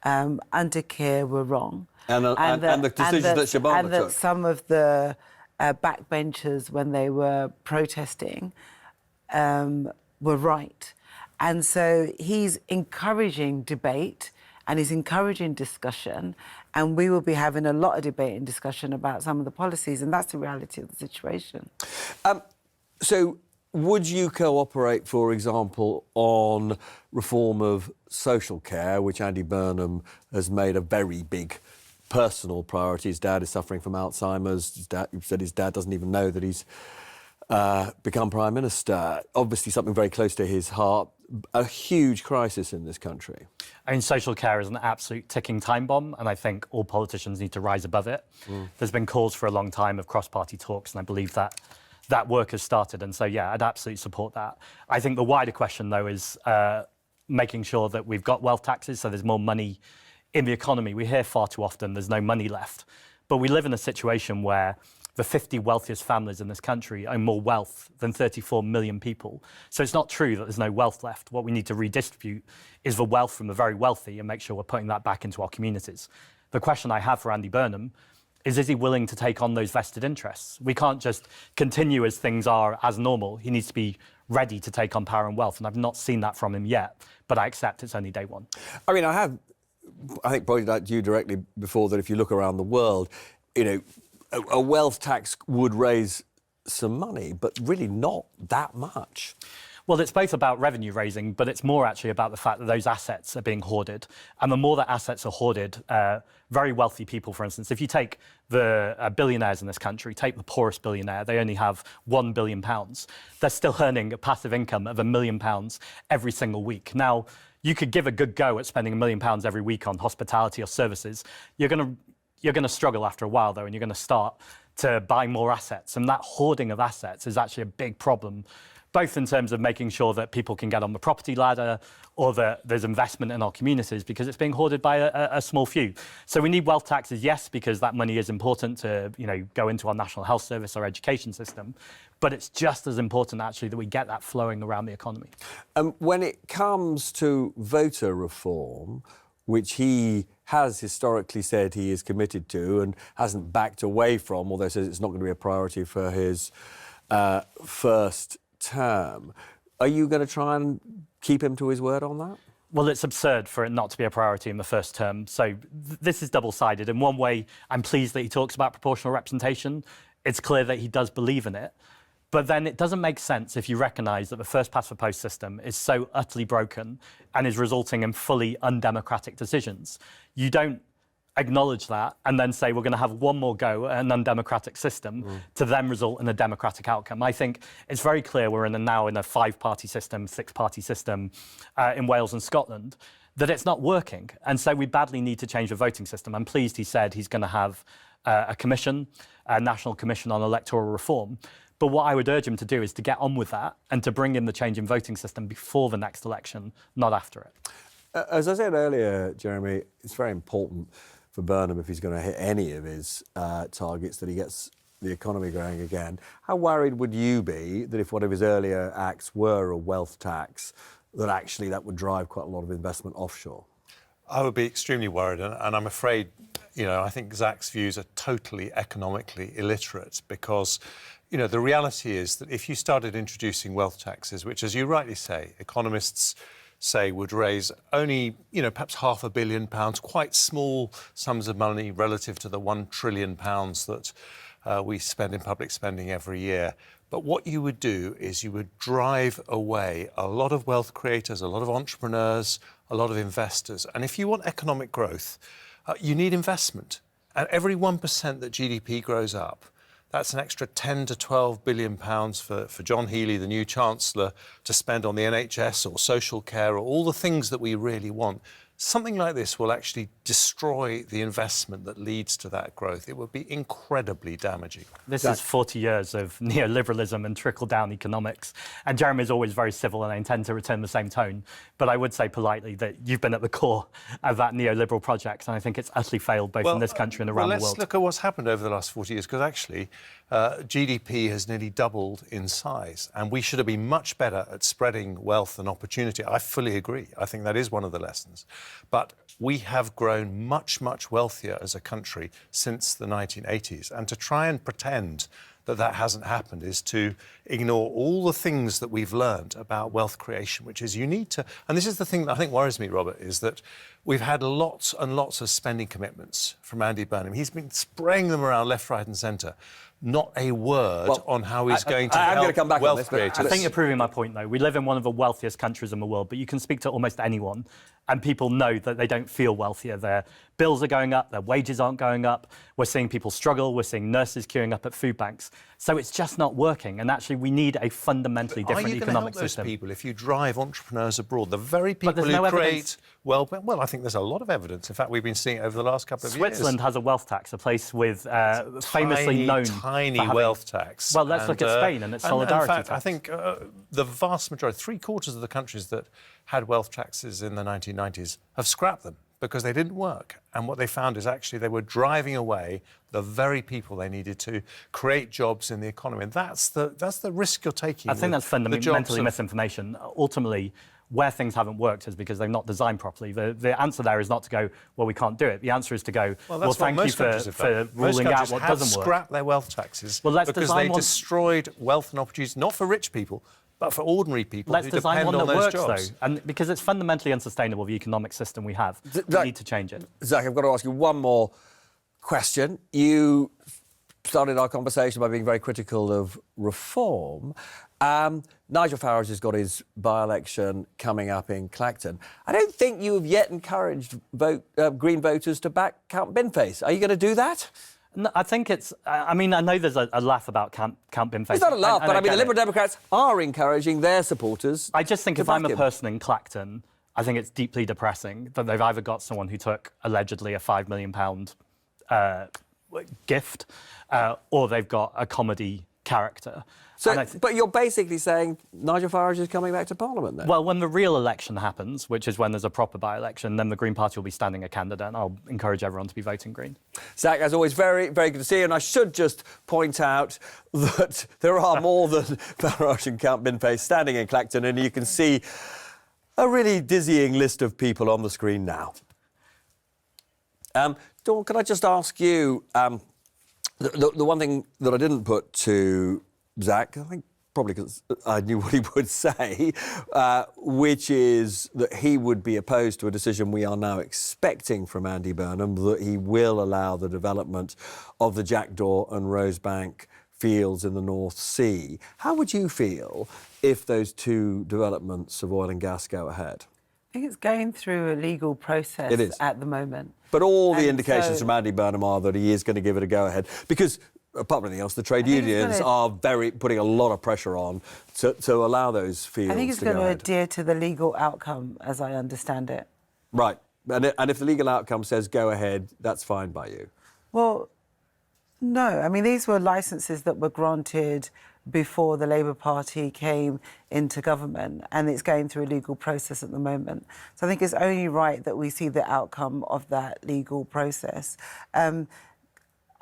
under Keir were wrong. And the decisions that Shabana and that took. some of the backbenchers, when they were protesting, were right. And so he's encouraging debate and he's encouraging discussion, and we will be having a lot of debate and discussion about some of the policies, and that's the reality of the situation. So, would you cooperate, for example, on reform of social care, which Andy Burnham has made a very big personal priority? His dad is suffering from Alzheimer's. He said his dad doesn't even know that he's become Prime Minister. Obviously something very close to his heart. A huge crisis in this country. I mean, social care is an absolute ticking time bomb, and I think all politicians need to rise above it. There's been calls for a long time of cross-party talks, and I believe that that work has started. And so, yeah, I'd absolutely support that. I think the wider question, though, is making sure that we've got wealth taxes so there's more money in the economy. We hear far too often there's no money left. But we live in a situation where the 50 wealthiest families in this country own more wealth than 34 million people. So it's not true that there's no wealth left. What we need to redistribute is the wealth from the very wealthy and make sure we're putting that back into our communities. The question I have for Andy Burnham is he willing to take on those vested interests? We can't just continue as things are as normal. He needs to be ready to take on power and wealth, and I've not seen that from him yet, but I accept it's only day one. I mean, I think pointed out to you directly before that if you look around the world, you know, a wealth tax would raise some money, but really not that much. Well, it's both about revenue raising, but it's more actually about the fact that those assets are being hoarded. And the more that assets are hoarded, very wealthy people, for instance, if you take the billionaires in this country, take the poorest billionaire, they only have £1 billion. They're still earning a passive income of £1 million every single week. Now, you could give a good go at spending £1 million every week on hospitality or services. You're going to struggle after a while, though, and you're going to start to buy more assets. And that hoarding of assets is actually a big problem, both in terms of making sure that people can get on the property ladder or that there's investment in our communities, because it's being hoarded by a small few. So we need wealth taxes, yes, because that money is important to, you know, go into our National Health Service, our education system. But it's just as important, actually, that we get that flowing around the economy. When it comes to voter reform, which he has historically said he is committed to and hasn't backed away from, although says it's not going to be a priority for his first term. Are you going to try and keep him to his word on that? Well, it's absurd for it not to be a priority in the first term. So this is double-sided. In one way, I'm pleased that he talks about proportional representation. It's clear that he does believe in it. But then it doesn't make sense if you recognise that the first-past-the-post system is so utterly broken and is resulting in fully undemocratic decisions. You don't acknowledge that and then say we're going to have one more go at an undemocratic system to then result in a democratic outcome. I think it's very clear we're now in a 5-party system, 6-party system in Wales and Scotland, that it's not working. And so we badly need to change the voting system. I'm pleased he said he's going to have a commission, a National Commission on Electoral Reform. But what I would urge him to do is to get on with that and to bring in the change in voting system before the next election, not after it. As I said earlier, Jeremy, it's very important for Burnham, if he's going to hit any of his targets, that he gets the economy going again. How worried would you be that if one of his earlier acts were a wealth tax, that actually that would drive quite a lot of investment offshore? I would be extremely worried, and I'm afraid, you know, I think Zach's views are totally economically illiterate, because, you know, the reality is that if you started introducing wealth taxes, which, as you rightly say, economists say would raise only, you know, perhaps £500 million, quite small sums of money relative to the £1 trillion that we spend in public spending every year. But what you would do is you would drive away a lot of wealth creators, a lot of entrepreneurs, a lot of investors. And if you want economic growth, you need investment. And every 1% that GDP grows up, that's an extra £10 to £12 billion for John Healey, the new Chancellor, to spend on the NHS or social care or all the things that we really want. Something like this will actually destroy the investment that leads to that growth. It would be incredibly damaging. This is 40 years of neoliberalism and trickle-down economics. And Jeremy is always very civil, and I intend to return the same tone. But I would say politely that you've been at the core of that neoliberal project, and I think it's utterly failed both in this country and around the world. Let's look at what's happened over the last 40 years, because actually GDP has nearly doubled in size, and we should have been much better at spreading wealth and opportunity. I fully agree. I think that is one of the lessons. But we have grown much, much wealthier as a country since the 1980s. And to try and pretend that hasn't happened is to ignore all the things that we've learned about wealth creation, which is you need to... And this is the thing that I think worries me, Robert, is that we've had lots and lots of spending commitments from Andy Burnham. He's been spraying them around left, right and centre. Not a word on how he's going to help wealth creators. I think you're proving my point, though. We live in one of the wealthiest countries in the world, but you can speak to almost anyone and people know that they don't feel wealthier. Their bills are going up, their wages aren't going up. We're seeing people struggle. We're seeing nurses queuing up at food banks. So it's just not working. And actually, we need a fundamentally different economic system. Are you going to help those people if you drive entrepreneurs abroad? The very people who create... Well, I think there's a lot of evidence. In fact, we've been seeing it over the last couple of years. Switzerland has a wealth tax, a place with famously known... Tiny wealth tax. Well, let's look at Spain and its solidarity in fact, tax. I think the vast majority, 3/4 of the countries that had wealth taxes in the 1990s have scrapped them because they didn't work. And what they found is actually they were driving away the very people they needed to create jobs in the economy. And that's the risk you're taking. I think that's fundamentally misinformation. Ultimately, where things haven't worked is because they're not designed properly. The answer there is not to go, well, we can't do it. The answer is to go, well thank you for ruling out what doesn't work. Most countries have scrapped their wealth taxes because they destroyed wealth and opportunities, not for rich people, but for ordinary people Let's who design depend one on that those works, jobs. though. And because it's fundamentally unsustainable, the economic system we have. We need to change it. Zach, I've got to ask you one more question. You started our conversation by being very critical of reform. Nigel Farage has got his by-election coming up in Clacton. I don't think you have yet encouraged Green voters to back Count Binface. Are you going to do that? No, I think it's... I mean, I know there's a laugh about Count Binface. It's not a laugh, but I mean, the Liberal Democrats are encouraging their supporters. I just think if I'm a person in Clacton, I think it's deeply depressing that they've either got someone who took allegedly a £5 million gift, or they've got a comedy character. So, but you're basically saying Nigel Farage is coming back to Parliament, then? Well, when the real election happens, which is when there's a proper by-election, then the Green Party will be standing a candidate, and I'll encourage everyone to be voting Green. Zach, as always, very, very good to see you. And I should just point out that there are more than Farage and Count Binface standing in Clacton, and you can see a really dizzying list of people on the screen now. Dawn, can I just ask you, the one thing that I didn't put to Zach, I think probably because I knew what he would say, which is that he would be opposed to a decision we are now expecting from Andy Burnham, that he will allow the development of the Jackdaw and Rosebank fields in the North Sea. How would you feel if those two developments of oil and gas go ahead? I think it's going through a legal process at the moment. But all the indications from Andy Burnham are that he is going to give it a go-ahead. Because, apart from anything else, the trade unions are putting a lot of pressure on to allow those fields to go ahead. I think it's going to adhere to the legal outcome, as I understand it. Right. And if the legal outcome says go ahead, that's fine by you? Well, no. I mean, these were licences that were granted before the Labour Party came into government, and it's going through a legal process at the moment. So I think it's only right that we see the outcome of that legal process.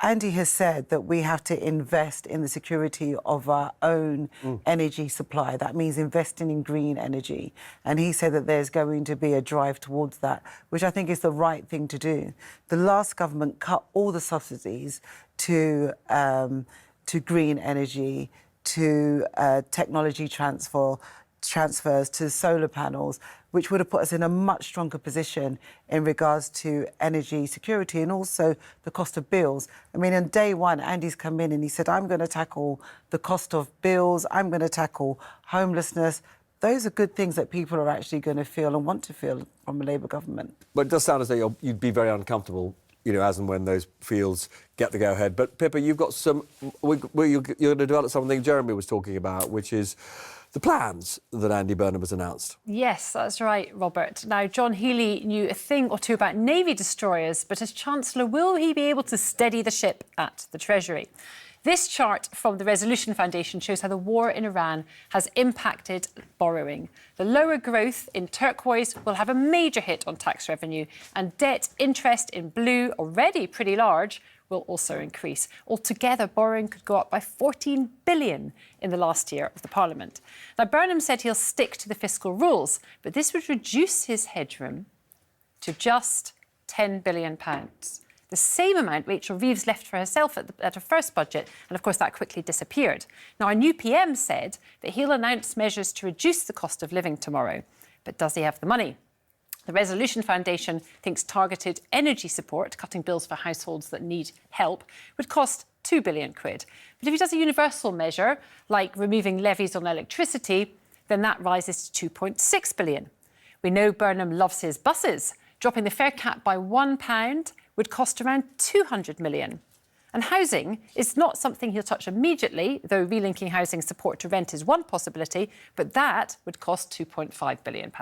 Andy has said that we have to invest in the security of our own energy supply. That means investing in green energy. And he said that there's going to be a drive towards that, which I think is the right thing to do. The last government cut all the subsidies to green energy, to technology transfers, to solar panels, which would have put us in a much stronger position in regards to energy security and also the cost of bills. I mean, on day one, Andy's come in and he said, I'm going to tackle the cost of bills, I'm going to tackle homelessness. Those are good things that people are actually going to feel and want to feel from a Labour government. But it does sound as though you'd be very uncomfortable, you know, as and when those fields get the go-ahead. But, Pippa, you've got some... You're going to develop something Jeremy was talking about, which is the plans that Andy Burnham has announced. Yes, that's right, Robert. Now, John Healey knew a thing or two about Navy destroyers, but as Chancellor, will he be able to steady the ship at the Treasury? This chart from the Resolution Foundation shows how the war in Iran has impacted borrowing. The lower growth in turquoise will have a major hit on tax revenue, and debt interest in blue, already pretty large, will also increase. Altogether, borrowing could go up by £14 billion in the last year of the Parliament. Now, Burnham said he'll stick to the fiscal rules, but this would reduce his headroom to just £10 billion. the same amount Rachel Reeves left for herself at her first budget, and of course that quickly disappeared. Now, our new PM said that he'll announce measures to reduce the cost of living tomorrow, but does he have the money? The Resolution Foundation thinks targeted energy support, cutting bills for households that need help, would cost £2 billion. But if he does a universal measure, like removing levies on electricity, then that rises to £2.6 billion. We know Burnham loves his buses. Dropping the fare cap by £1 would cost around £200 million. And housing is not something he'll touch immediately, though relinking housing support to rent is one possibility, but that would cost £2.5 billion.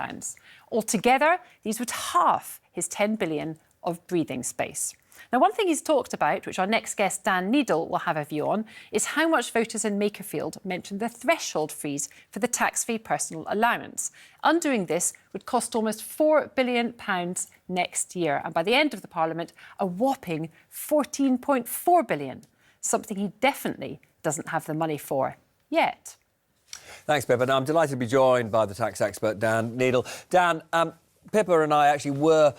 Altogether, these would halve his £10 billion of breathing space. Now, one thing he's talked about, which our next guest, Dan Needle, will have a view on, is how much voters in Makerfield mentioned the threshold freeze for the tax-free personal allowance. Undoing this would cost almost £4 billion next year, and by the end of the Parliament, a whopping £14.4 billion, something he definitely doesn't have the money for yet. Thanks, Pippa. Now, I'm delighted to be joined by the tax expert, Dan Needle. Dan, Pippa and I actually were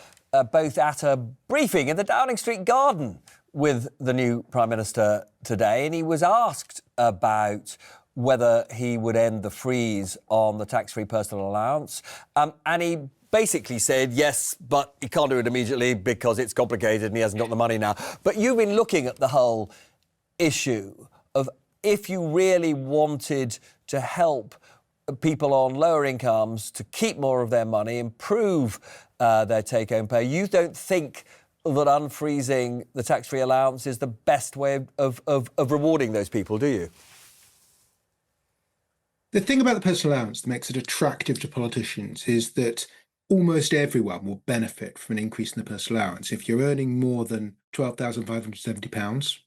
both at a briefing in the Downing Street garden with the new Prime Minister today, and he was asked about whether he would end the freeze on the tax-free personal allowance, and he basically said yes, but he can't do it immediately because it's complicated and he hasn't got the money now. But you've been looking at the whole issue of if you really wanted to help people on lower incomes to keep more of their money, improve their take-home pay. You don't think that unfreezing the tax-free allowance is the best way of rewarding those people, do you? The thing about the personal allowance that makes it attractive to politicians is that almost everyone will benefit from an increase in the personal allowance. If you're earning more than £12,570,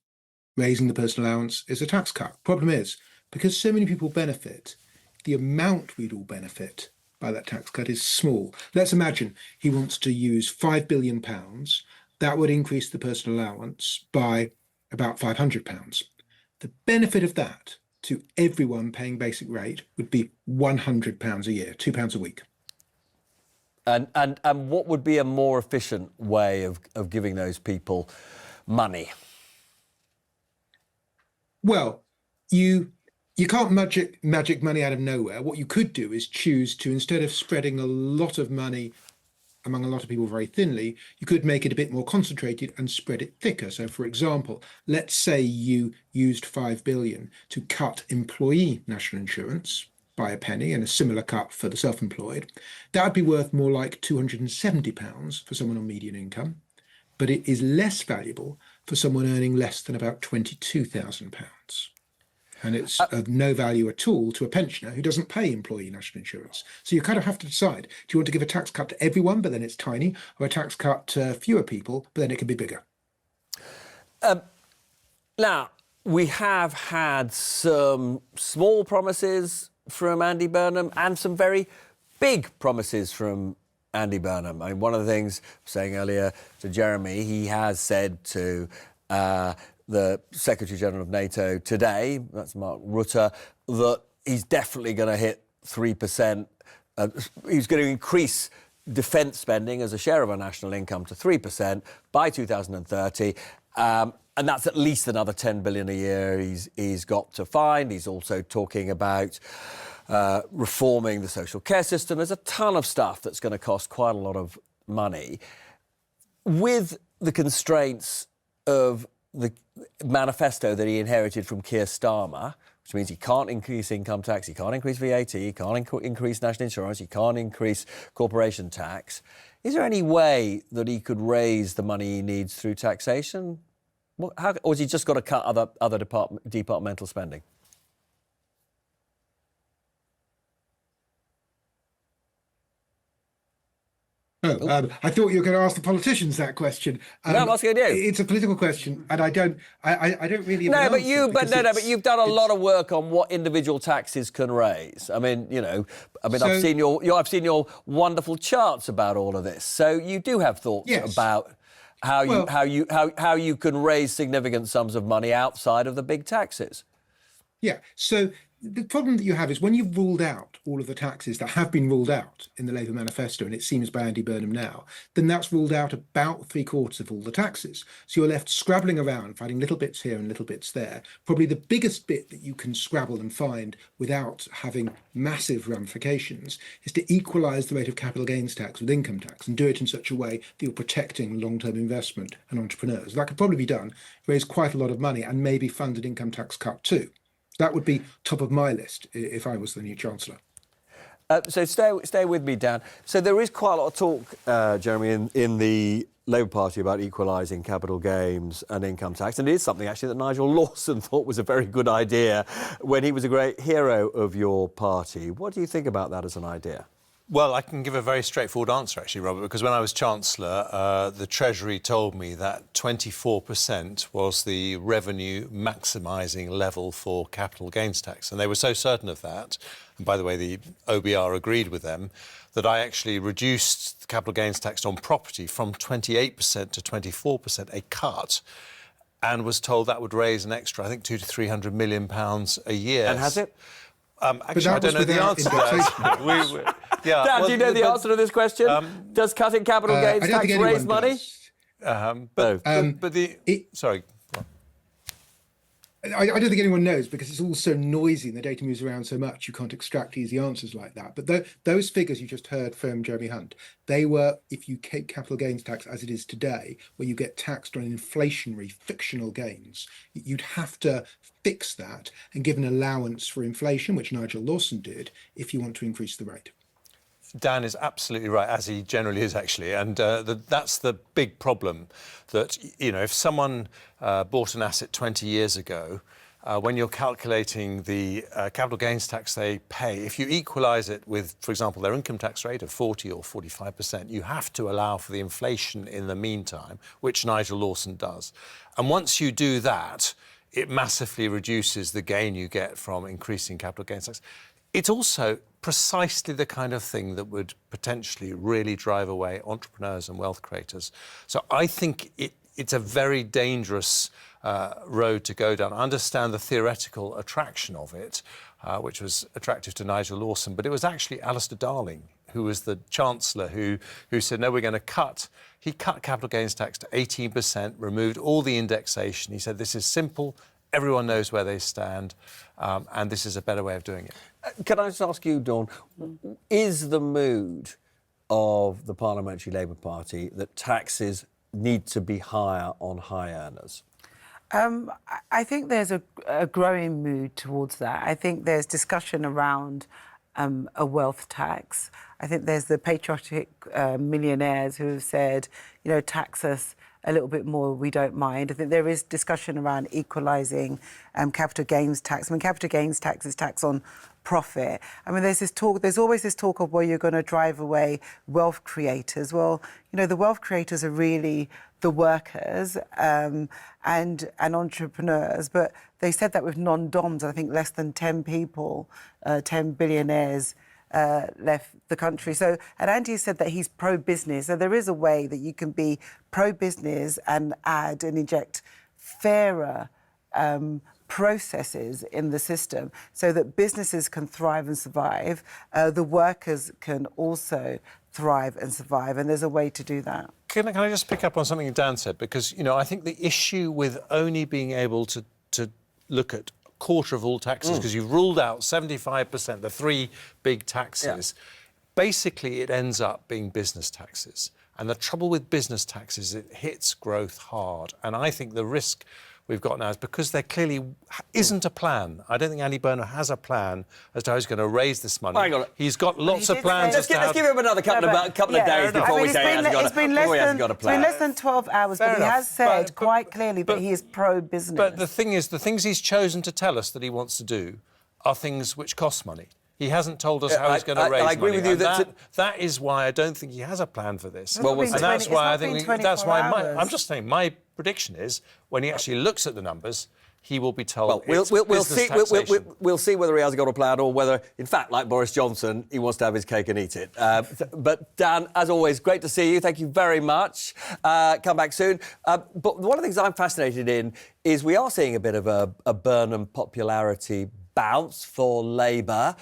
raising the personal allowance is a tax cut. Problem is, because so many people benefit, the amount we'd all benefit by that tax cut is small. Let's imagine he wants to use £5 billion. That would increase the personal allowance by about £500. The benefit of that to everyone paying basic rate would be £100 a year, £2 a week. And what would be a more efficient way of giving those people money? Well, you can't magic money out of nowhere. What you could do is choose to, instead of spreading a lot of money among a lot of people very thinly, you could make it a bit more concentrated and spread it thicker. So, for example, let's say you used £5 billion to cut employee national insurance by a penny and a similar cut for the self-employed. That would be worth more like £270 for someone on median income, but it is less valuable for someone earning less than about £22,000. And it's of no value at all to a pensioner who doesn't pay employee national insurance. So you kind of have to decide, do you want to give a tax cut to everyone, but then it's tiny, or a tax cut to fewer people, but then it can be bigger? Now, we have had some small promises from Andy Burnham and some very big promises from Andy Burnham. I mean, one of the things I was saying earlier to Jeremy, he has said to the Secretary-General of NATO today, that's Mark Rutte, that he's definitely going to hit 3%. He's going to increase defence spending as a share of our national income to 3% by 2030. And that's at least another $10 billion a year he's got to find. He's also talking about reforming the social care system. There's a ton of stuff that's going to cost quite a lot of money. With the constraints of the manifesto that he inherited from Keir Starmer, which means he can't increase income tax, he can't increase VAT, he can't increase national insurance, he can't increase corporation tax. Is there any way that he could raise the money he needs through taxation? Or has he just got to cut other departmental spending? I thought you were going to ask the politicians that question. No, I'm asking you. It's a political question, and I don't really. No, but you've done a lot of work on what individual taxes can raise. I mean, I've seen your wonderful charts about all of this. So you do have thoughts about how you can raise significant sums of money outside of the big taxes. Yeah. So the problem that you have is when you've ruled out all of the taxes that have been ruled out in the Labour manifesto, and it seems by Andy Burnham now, then that's ruled out about 3/4 of all the taxes. So you're left scrabbling around, finding little bits here and little bits there. Probably the biggest bit that you can scrabble and find without having massive ramifications is to equalise the rate of capital gains tax with income tax and do it in such a way that you're protecting long-term investment and entrepreneurs. That could probably be done, raise quite a lot of money and maybe fund an income tax cut too. That would be top of my list if I was the new Chancellor. So stay with me, Dan. So there is quite a lot of talk, Jeremy, in the Labour Party about equalising capital gains and income tax, and it is something actually that Nigel Lawson thought was a very good idea when he was a great hero of your party. What do you think about that as an idea? Well, I can give a very straightforward answer, actually, Robert, because when I was Chancellor, the Treasury told me that 24% was the revenue maximising level for capital gains tax. And they were so certain of that, and by the way, the OBR agreed with them, that I actually reduced the capital gains tax on property from 28% to 24%, a cut, and was told that would raise an extra, I think, £200 to £300 million a year. And has it? Actually, I don't know the answer to that. Dan, do you know the answer to this question? Does cutting capital gains tax raise money? Sorry. I don't think anyone knows because it's all so noisy and the data moves around so much you can't extract easy answers like that. But those figures you just heard from Jeremy Hunt, they were if you keep capital gains tax as it is today, where you get taxed on inflationary fictional gains, you'd have to fix that and give an allowance for inflation, which Nigel Lawson did, if you want to increase the rate. Dan is absolutely right, as he generally is, actually. And that's the big problem, that, you know, if someone bought an asset 20 years ago, when you're calculating the capital gains tax they pay, if you equalise it with, for example, their income tax rate of 40 or 45%, you have to allow for the inflation in the meantime, which Nigel Lawson does. And once you do that, it massively reduces the gain you get from increasing capital gains tax. It's also precisely the kind of thing that would potentially really drive away entrepreneurs and wealth creators. So I think it's a very dangerous road to go down. I understand the theoretical attraction of it, which was attractive to Nigel Lawson, but it was actually Alistair Darling, who was the Chancellor, who said, no, we're going to cut. He cut capital gains tax to 18%, removed all the indexation. He said, this is simple, everyone knows where they stand, and this is a better way of doing it. Can I just ask you, Dawn, is the mood of the Parliamentary Labour Party that taxes need to be higher on high earners? I think there's a growing mood towards that. I think there's discussion around a wealth tax. I think there's the patriotic millionaires who have said, you know, tax us a little bit more, we don't mind. I think there is discussion around equalising capital gains tax. I mean, capital gains tax is tax on profit. I mean, there's always this talk of, well, you're going to drive away wealth creators. Well, you know, the wealth creators are really the workers and entrepreneurs, but they said that with non-DOMs, I think less than 10 people, 10 billionaires left the country. So, and Andy said that he's pro-business. So there is a way that you can be pro-business and add and inject fairer processes in the system so that businesses can thrive and survive. The workers can also thrive and survive, and there's a way to do that. Can I just pick up on something Dan said? Because, you know, I think the issue with only being able to look at quarter of all taxes, because you've ruled out 75%, the three big taxes, basically it ends up being business taxes. And the trouble with business taxes, it hits growth hard. And I think the risk we've got now is because there clearly isn't a plan. I don't think Andy Burnham has a plan as to how he's going to raise this money. He's got lots of plans. Let's give him another couple of days before we say he hasn't got a plan. It's been less than 12 hours, but he has said quite clearly that he is pro-business. But the thing is, the things he's chosen to tell us that he wants to do are things which cost money. He hasn't told us how he's going to raise money. I agree with you that is why I don't think he has a plan for this. And that's why I think I'm just saying my prediction is when he actually looks at the numbers, he will be told. We'll see whether he has got a plan or whether, in fact, like Boris Johnson, he wants to have his cake and eat it. But Dan, as always, great to see you. Thank you very much. Come back soon. But one of the things I'm fascinated in is we are seeing a bit of a Burnham popularity bounce for Labour.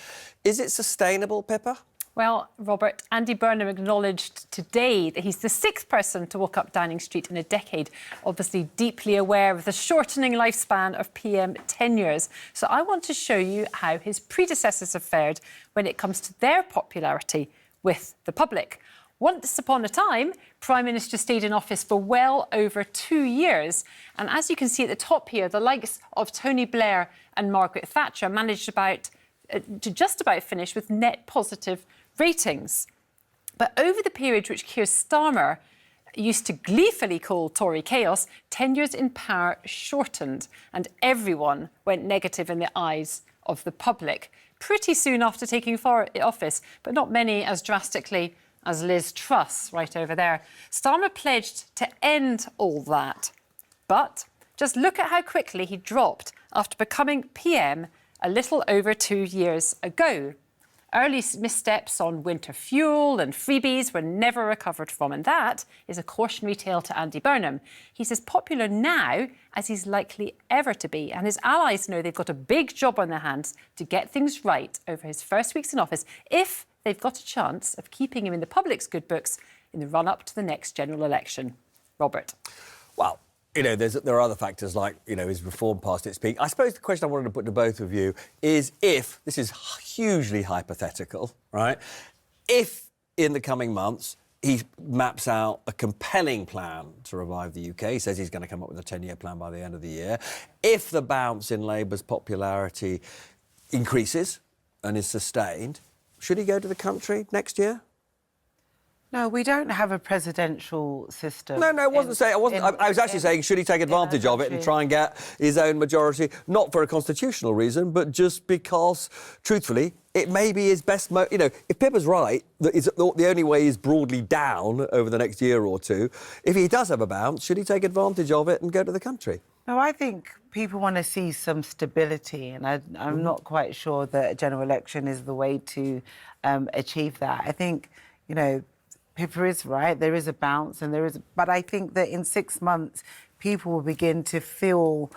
Is it sustainable, Pippa? Well, Robert, Andy Burnham acknowledged today that he's the 6th person to walk up Downing Street in a decade, obviously deeply aware of the shortening lifespan of PM tenures. So I want to show you how his predecessors have fared when it comes to their popularity with the public. Once upon a time, Prime Minister stayed in office for well over 2 years. And as you can see at the top here, the likes of Tony Blair and Margaret Thatcher managed to just about finish with net positive ratings. But over the period which Keir Starmer used to gleefully call Tory chaos, tenures in power shortened and everyone went negative in the eyes of the public pretty soon after taking office, but not many as drastically as Liz Truss right over there. Starmer pledged to end all that. But just look at how quickly he dropped after becoming PM a little over 2 years ago. Early missteps on winter fuel and freebies were never recovered from, and that is a cautionary tale to Andy Burnham. He's as popular now as he's likely ever to be, and his allies know they've got a big job on their hands to get things right over his first weeks in office if they've got a chance of keeping him in the public's good books in the run-up to the next general election. Robert. Well, you know, there are other factors like, you know, his reform past its peak. I suppose the question I wanted to put to both of you is if, this is hugely hypothetical, right, if in the coming months he maps out a compelling plan to revive the UK, he says he's going to come up with a 10-year plan by the end of the year, if the bounce in Labour's popularity increases and is sustained, should he go to the country next year? No, we don't have a presidential system. No, I wasn't saying. I was actually saying, should he take advantage of it and try and get his own majority, not for a constitutional reason, but just because, truthfully, it may be his best. You know, if Pippa's right, that the only way is broadly down over the next year or two. If he does have a bounce, should he take advantage of it and go to the country? No, I think people want to see some stability, and I'm not quite sure that a general election is the way to achieve that. I think, you know, Pippa is right. There is a bounce, but I think that in 6 months, people will begin to feel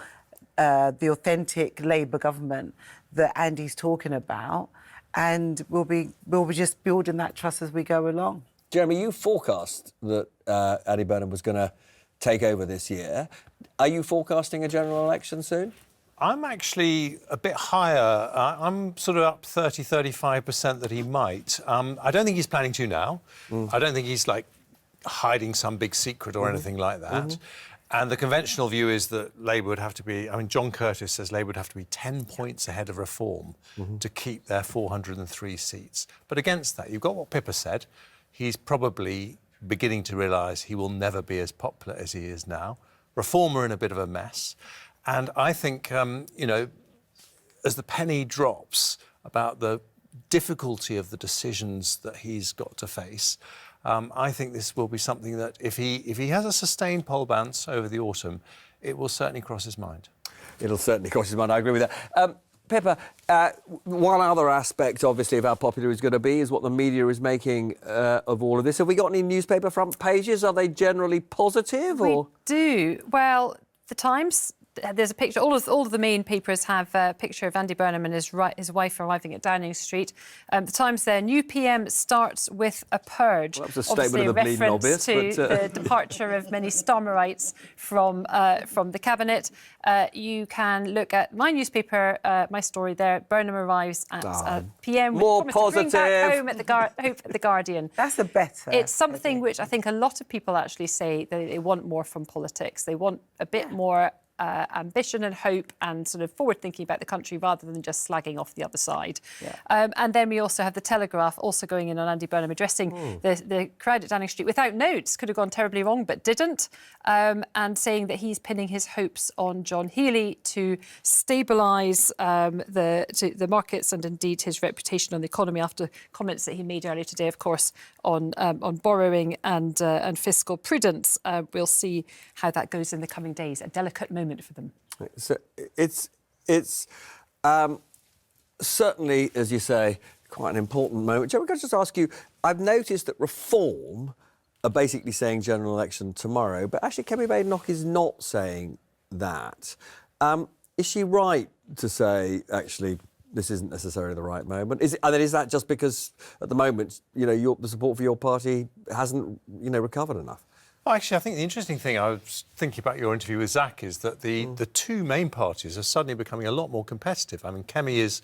the authentic Labour government that Andy's talking about, and we'll be just building that trust as we go along. Jeremy, you forecast that Andy Burnham was going to take over this year. Are you forecasting a general election soon? I'm actually a bit higher. I'm sort of up 35% that he might. I don't think he's planning to now. I don't think he's, like, hiding some big secret or anything like that. And the conventional view is that Labour would have to be... I mean, John Curtis says Labour would have to be 10 points ahead of Reform to keep their 403 seats. But against that, you've got what Pippa said. He's probably beginning to realise he will never be as popular as he is now. Reform are in a bit of a mess. And I think, you know, as the penny drops about the difficulty of the decisions that he's got to face, I think this will be something that if he has a sustained poll bounce over the autumn, it will certainly cross his mind. It'll certainly cross his mind, I agree with that. Pippa, one other aspect, obviously, of how popular he's going to be is what the media is making of all of this. Have we got any newspaper front pages? Are they generally positive? We do. Well, the Times... There's a picture. All of the main papers have a picture of Andy Burnham and his wife arriving at Downing Street. The Times there, new PM starts with a purge. Well, that was a statement of the bleeding obvious, to the departure of many Starmerites from the cabinet. You can look at my newspaper, my story there. Burnham arrives at PM. More To positive. bring back home at hope at the Guardian. That's the better. It's something which I think a lot of people actually say that they want more from politics. They want a bit more ambition and hope and sort of forward thinking about the country rather than just slagging off the other side. And then we also have the Telegraph also going in on Andy Burnham addressing the crowd at Downing Street without notes, could have gone terribly wrong but didn't, and saying that he's pinning his hopes on John Healey to stabilise the markets and indeed his reputation on the economy after comments that he made earlier today, of course, on borrowing and fiscal prudence. We'll see how that goes in the coming days. A delicate moment for them. So it's certainly, as you say, quite an important moment. Joe, can I just ask you, I've noticed that Reform are basically saying general election tomorrow, but actually Kemi Badenoch is not saying that. Is she right to say, actually, this isn't necessarily the right moment? And then is that just because at the moment, the support for your party hasn't, recovered enough? Well, actually, I think the interesting thing, I was thinking about your interview with Zach, is that the two main parties are suddenly becoming a lot more competitive. I mean, Kemi is,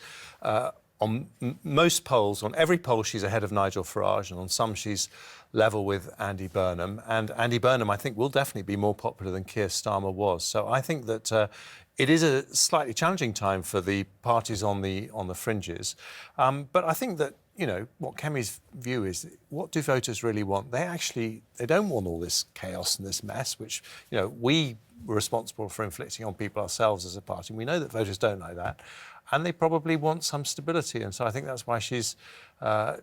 on most polls, on every poll, she's ahead of Nigel Farage, and on some she's level with Andy Burnham. And Andy Burnham, I think, will definitely be more popular than Keir Starmer was. So I think that it is a slightly challenging time for the parties on the fringes. But I think that, what Kemi's view is, what do voters really want? They don't want all this chaos and this mess, which, we were responsible for inflicting on people ourselves as a party. We know that voters don't like that. And they probably want some stability. And so I think that's why she's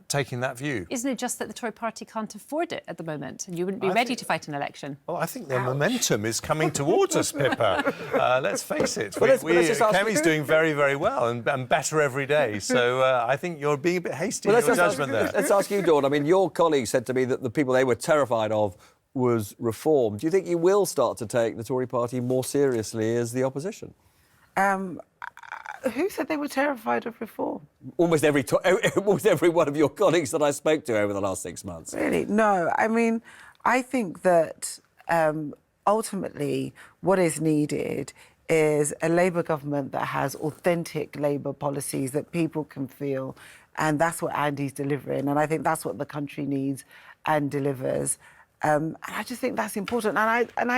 taking that view. Isn't it just that the Tory party can't afford it at the moment and you wouldn't be ready to fight an election? Well, I think the momentum is coming towards us, Pippa. Let's face it. Well, Kemi's doing very, very well and better every day. So I think you're being a bit hasty in your judgment there. Let's ask you, Dawn. I mean, your colleagues said to me that the people they were terrified of was reform. Do you think you will start to take the Tory party more seriously as the opposition? Who said they were terrified of reform? Almost every one of your colleagues that I spoke to over the last 6 months. Really? No. I mean, I think that ultimately what is needed is a Labour government that has authentic Labour policies that people can feel, and that's what Andy's delivering, and I think that's what the country needs and delivers. And I just think that's important. And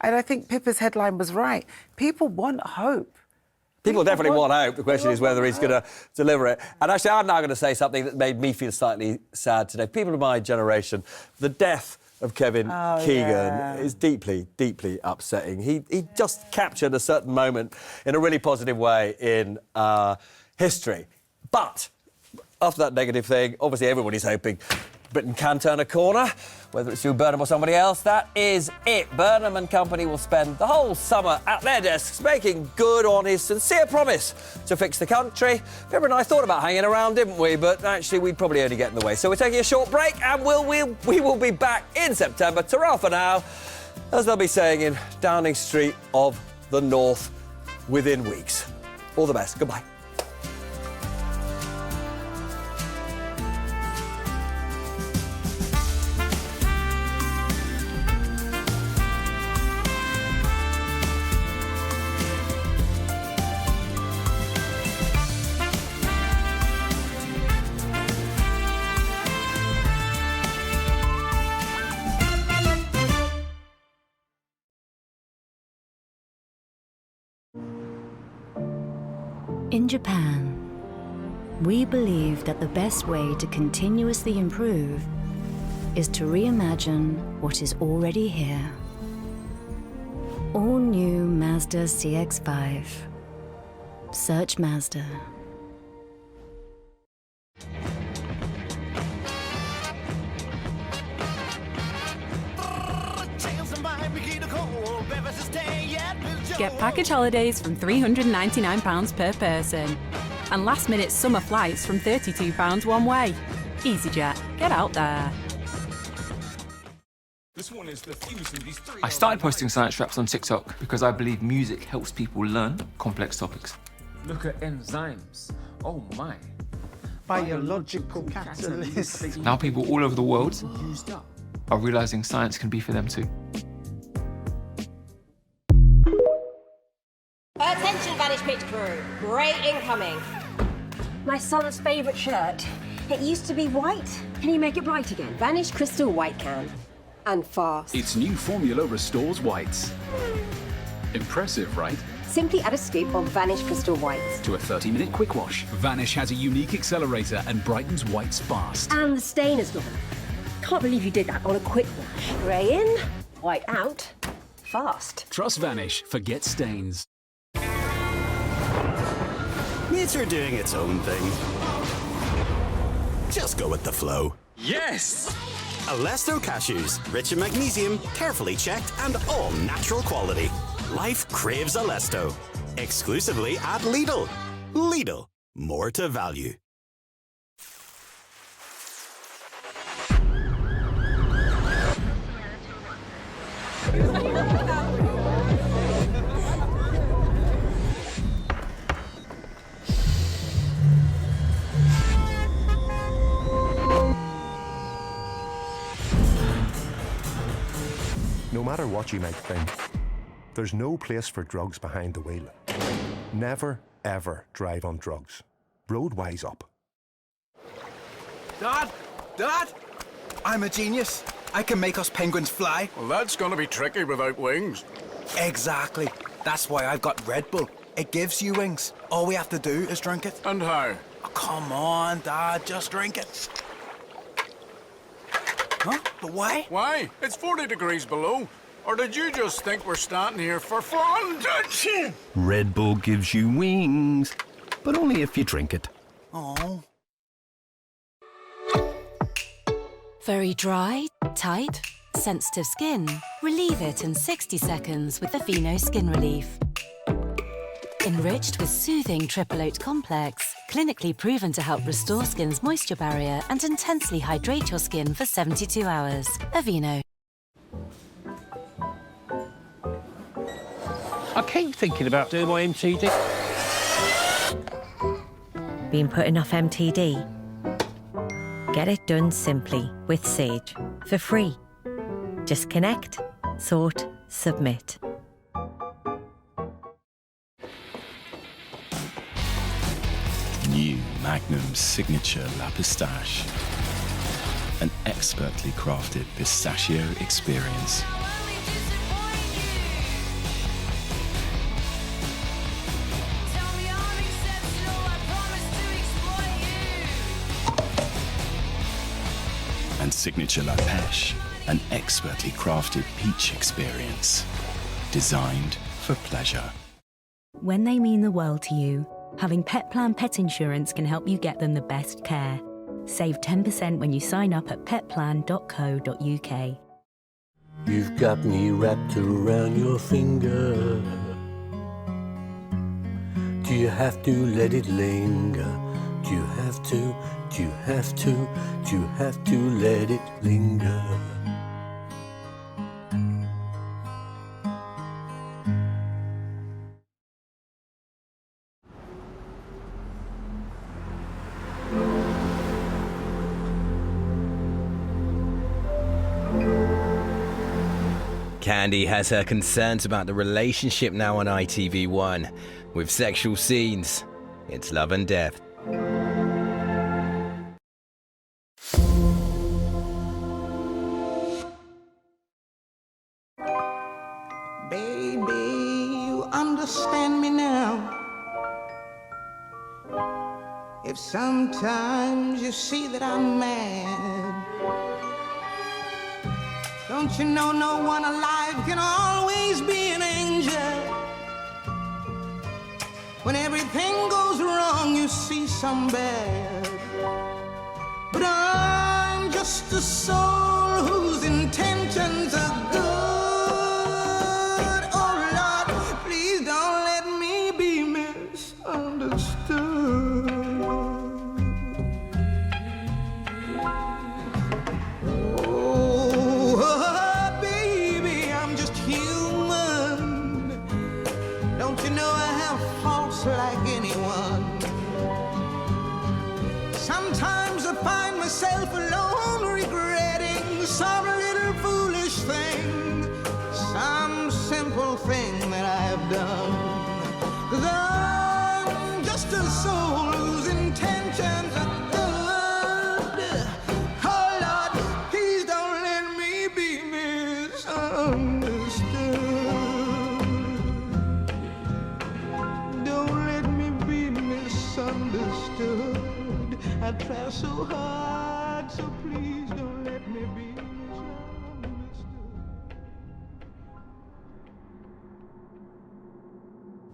I think Pippa's headline was right. People want hope. People definitely want hope. The question is whether he's going to deliver it. And actually, I'm now going to say something that made me feel slightly sad today. People of my generation, the death of Kevin Keegan is deeply, deeply upsetting. He just captured a certain moment in a really positive way in history. But after that negative thing, obviously everybody's hoping Britain can turn a corner, whether it's through Burnham or somebody else. That is it. Burnham and company will spend the whole summer at their desks making good on his sincere promise to fix the country. Pippa and I thought about hanging around, didn't we? But actually, we'd probably only get in the way. So we're taking a short break, and we will be back in September. Ta-ra for now, as they'll be saying in Downing Street of the North within weeks. All the best. Goodbye. In Japan, we believe that the best way to continuously improve is to reimagine what is already here. All new Mazda CX-5. Search Mazda. Get package holidays from £399 per person. And last-minute summer flights from £32 one way. EasyJet. Get out there. I started posting science raps on TikTok because I believe music helps people learn complex topics. Look at enzymes. Oh my. Biological catalyst. Now people all over the world are realising science can be for them too. Attention, Vanish Pitch crew. Great incoming. My son's favourite shirt. It used to be white. Can you make it bright again? Vanish Crystal White can. And fast. Its new formula restores whites. Impressive, right? Simply add a scoop of Vanish Crystal Whites. To a 30-minute quick wash. Vanish has a unique accelerator and brightens whites fast. And the stain is gone. Can't believe you did that on a quick wash. Grey in, white out, fast. Trust Vanish. Forget stains. Nature doing its own thing. Just go with the flow. Yes! Alesto cashews, rich in magnesium, carefully checked, and all natural quality. Life craves Alesto. Exclusively at Lidl. Lidl, more to value. No matter what you might think, there's no place for drugs behind the wheel. Never, ever drive on drugs. Roadwise up. Dad! Dad! I'm a genius. I can make us penguins fly. Well, that's gonna be tricky without wings. Exactly. That's why I've got Red Bull. It gives you wings. All we have to do is drink it. And how? Oh, come on, Dad. Just drink it. Huh? But why? Why? It's 40 degrees below. Or did you just think we're standing here for fun? Red Bull gives you wings, but only if you drink it. Oh. Very dry, tight, sensitive skin? Relieve it in 60 seconds with the Fino Skin Relief. Enriched with soothing triple oat complex, clinically proven to help restore skin's moisture barrier and intensely hydrate your skin for 72 hours. Aveeno. I keep thinking about doing my MTD. Been putting off MTD? Get it done simply with Sage for free. Just connect, sort, submit. New Magnum Signature La Pistache. An expertly crafted pistachio experience. And Signature La Pêche, an expertly crafted peach experience. Designed for pleasure. When they mean the world to you, having Pet Plan Pet Insurance can help you get them the best care. Save 10% when you sign up at petplan.co.uk. You've got me wrapped around your finger. Do you have to let it linger? Do you have to? Do you have to? Do you have to let it linger? Candy has her concerns about the relationship now on ITV1. With sexual scenes, it's love and death. Baby, you understand me now. If sometimes you see that I'm mad, don't you know no one alive can always be an angel? When everything goes wrong, you see some bad. But I'm just a soul whose intentions are good. Oh Lord, please don't let me be misunderstood. Like anyone. Sometimes I find myself alone regretting some little foolish thing, some simple thing that I've done. 'Cause I'm just a soul whose intentions are good. Oh Lord, please don't let me be misunderstood. Misunderstood. I try so hard, so please don't let me be misunderstood.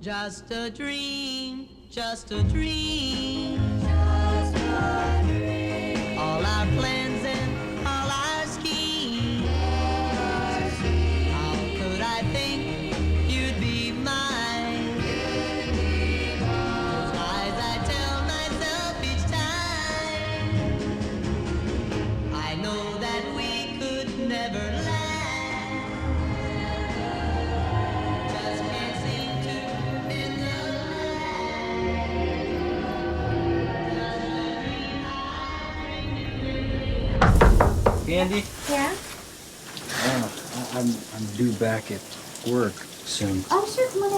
Just a dream, just a dream, just a dream. All our plans and all our schemes. How could I think you'd be mine? Candy? Yeah? I'm due back at work soon. Oh, sure, come on in.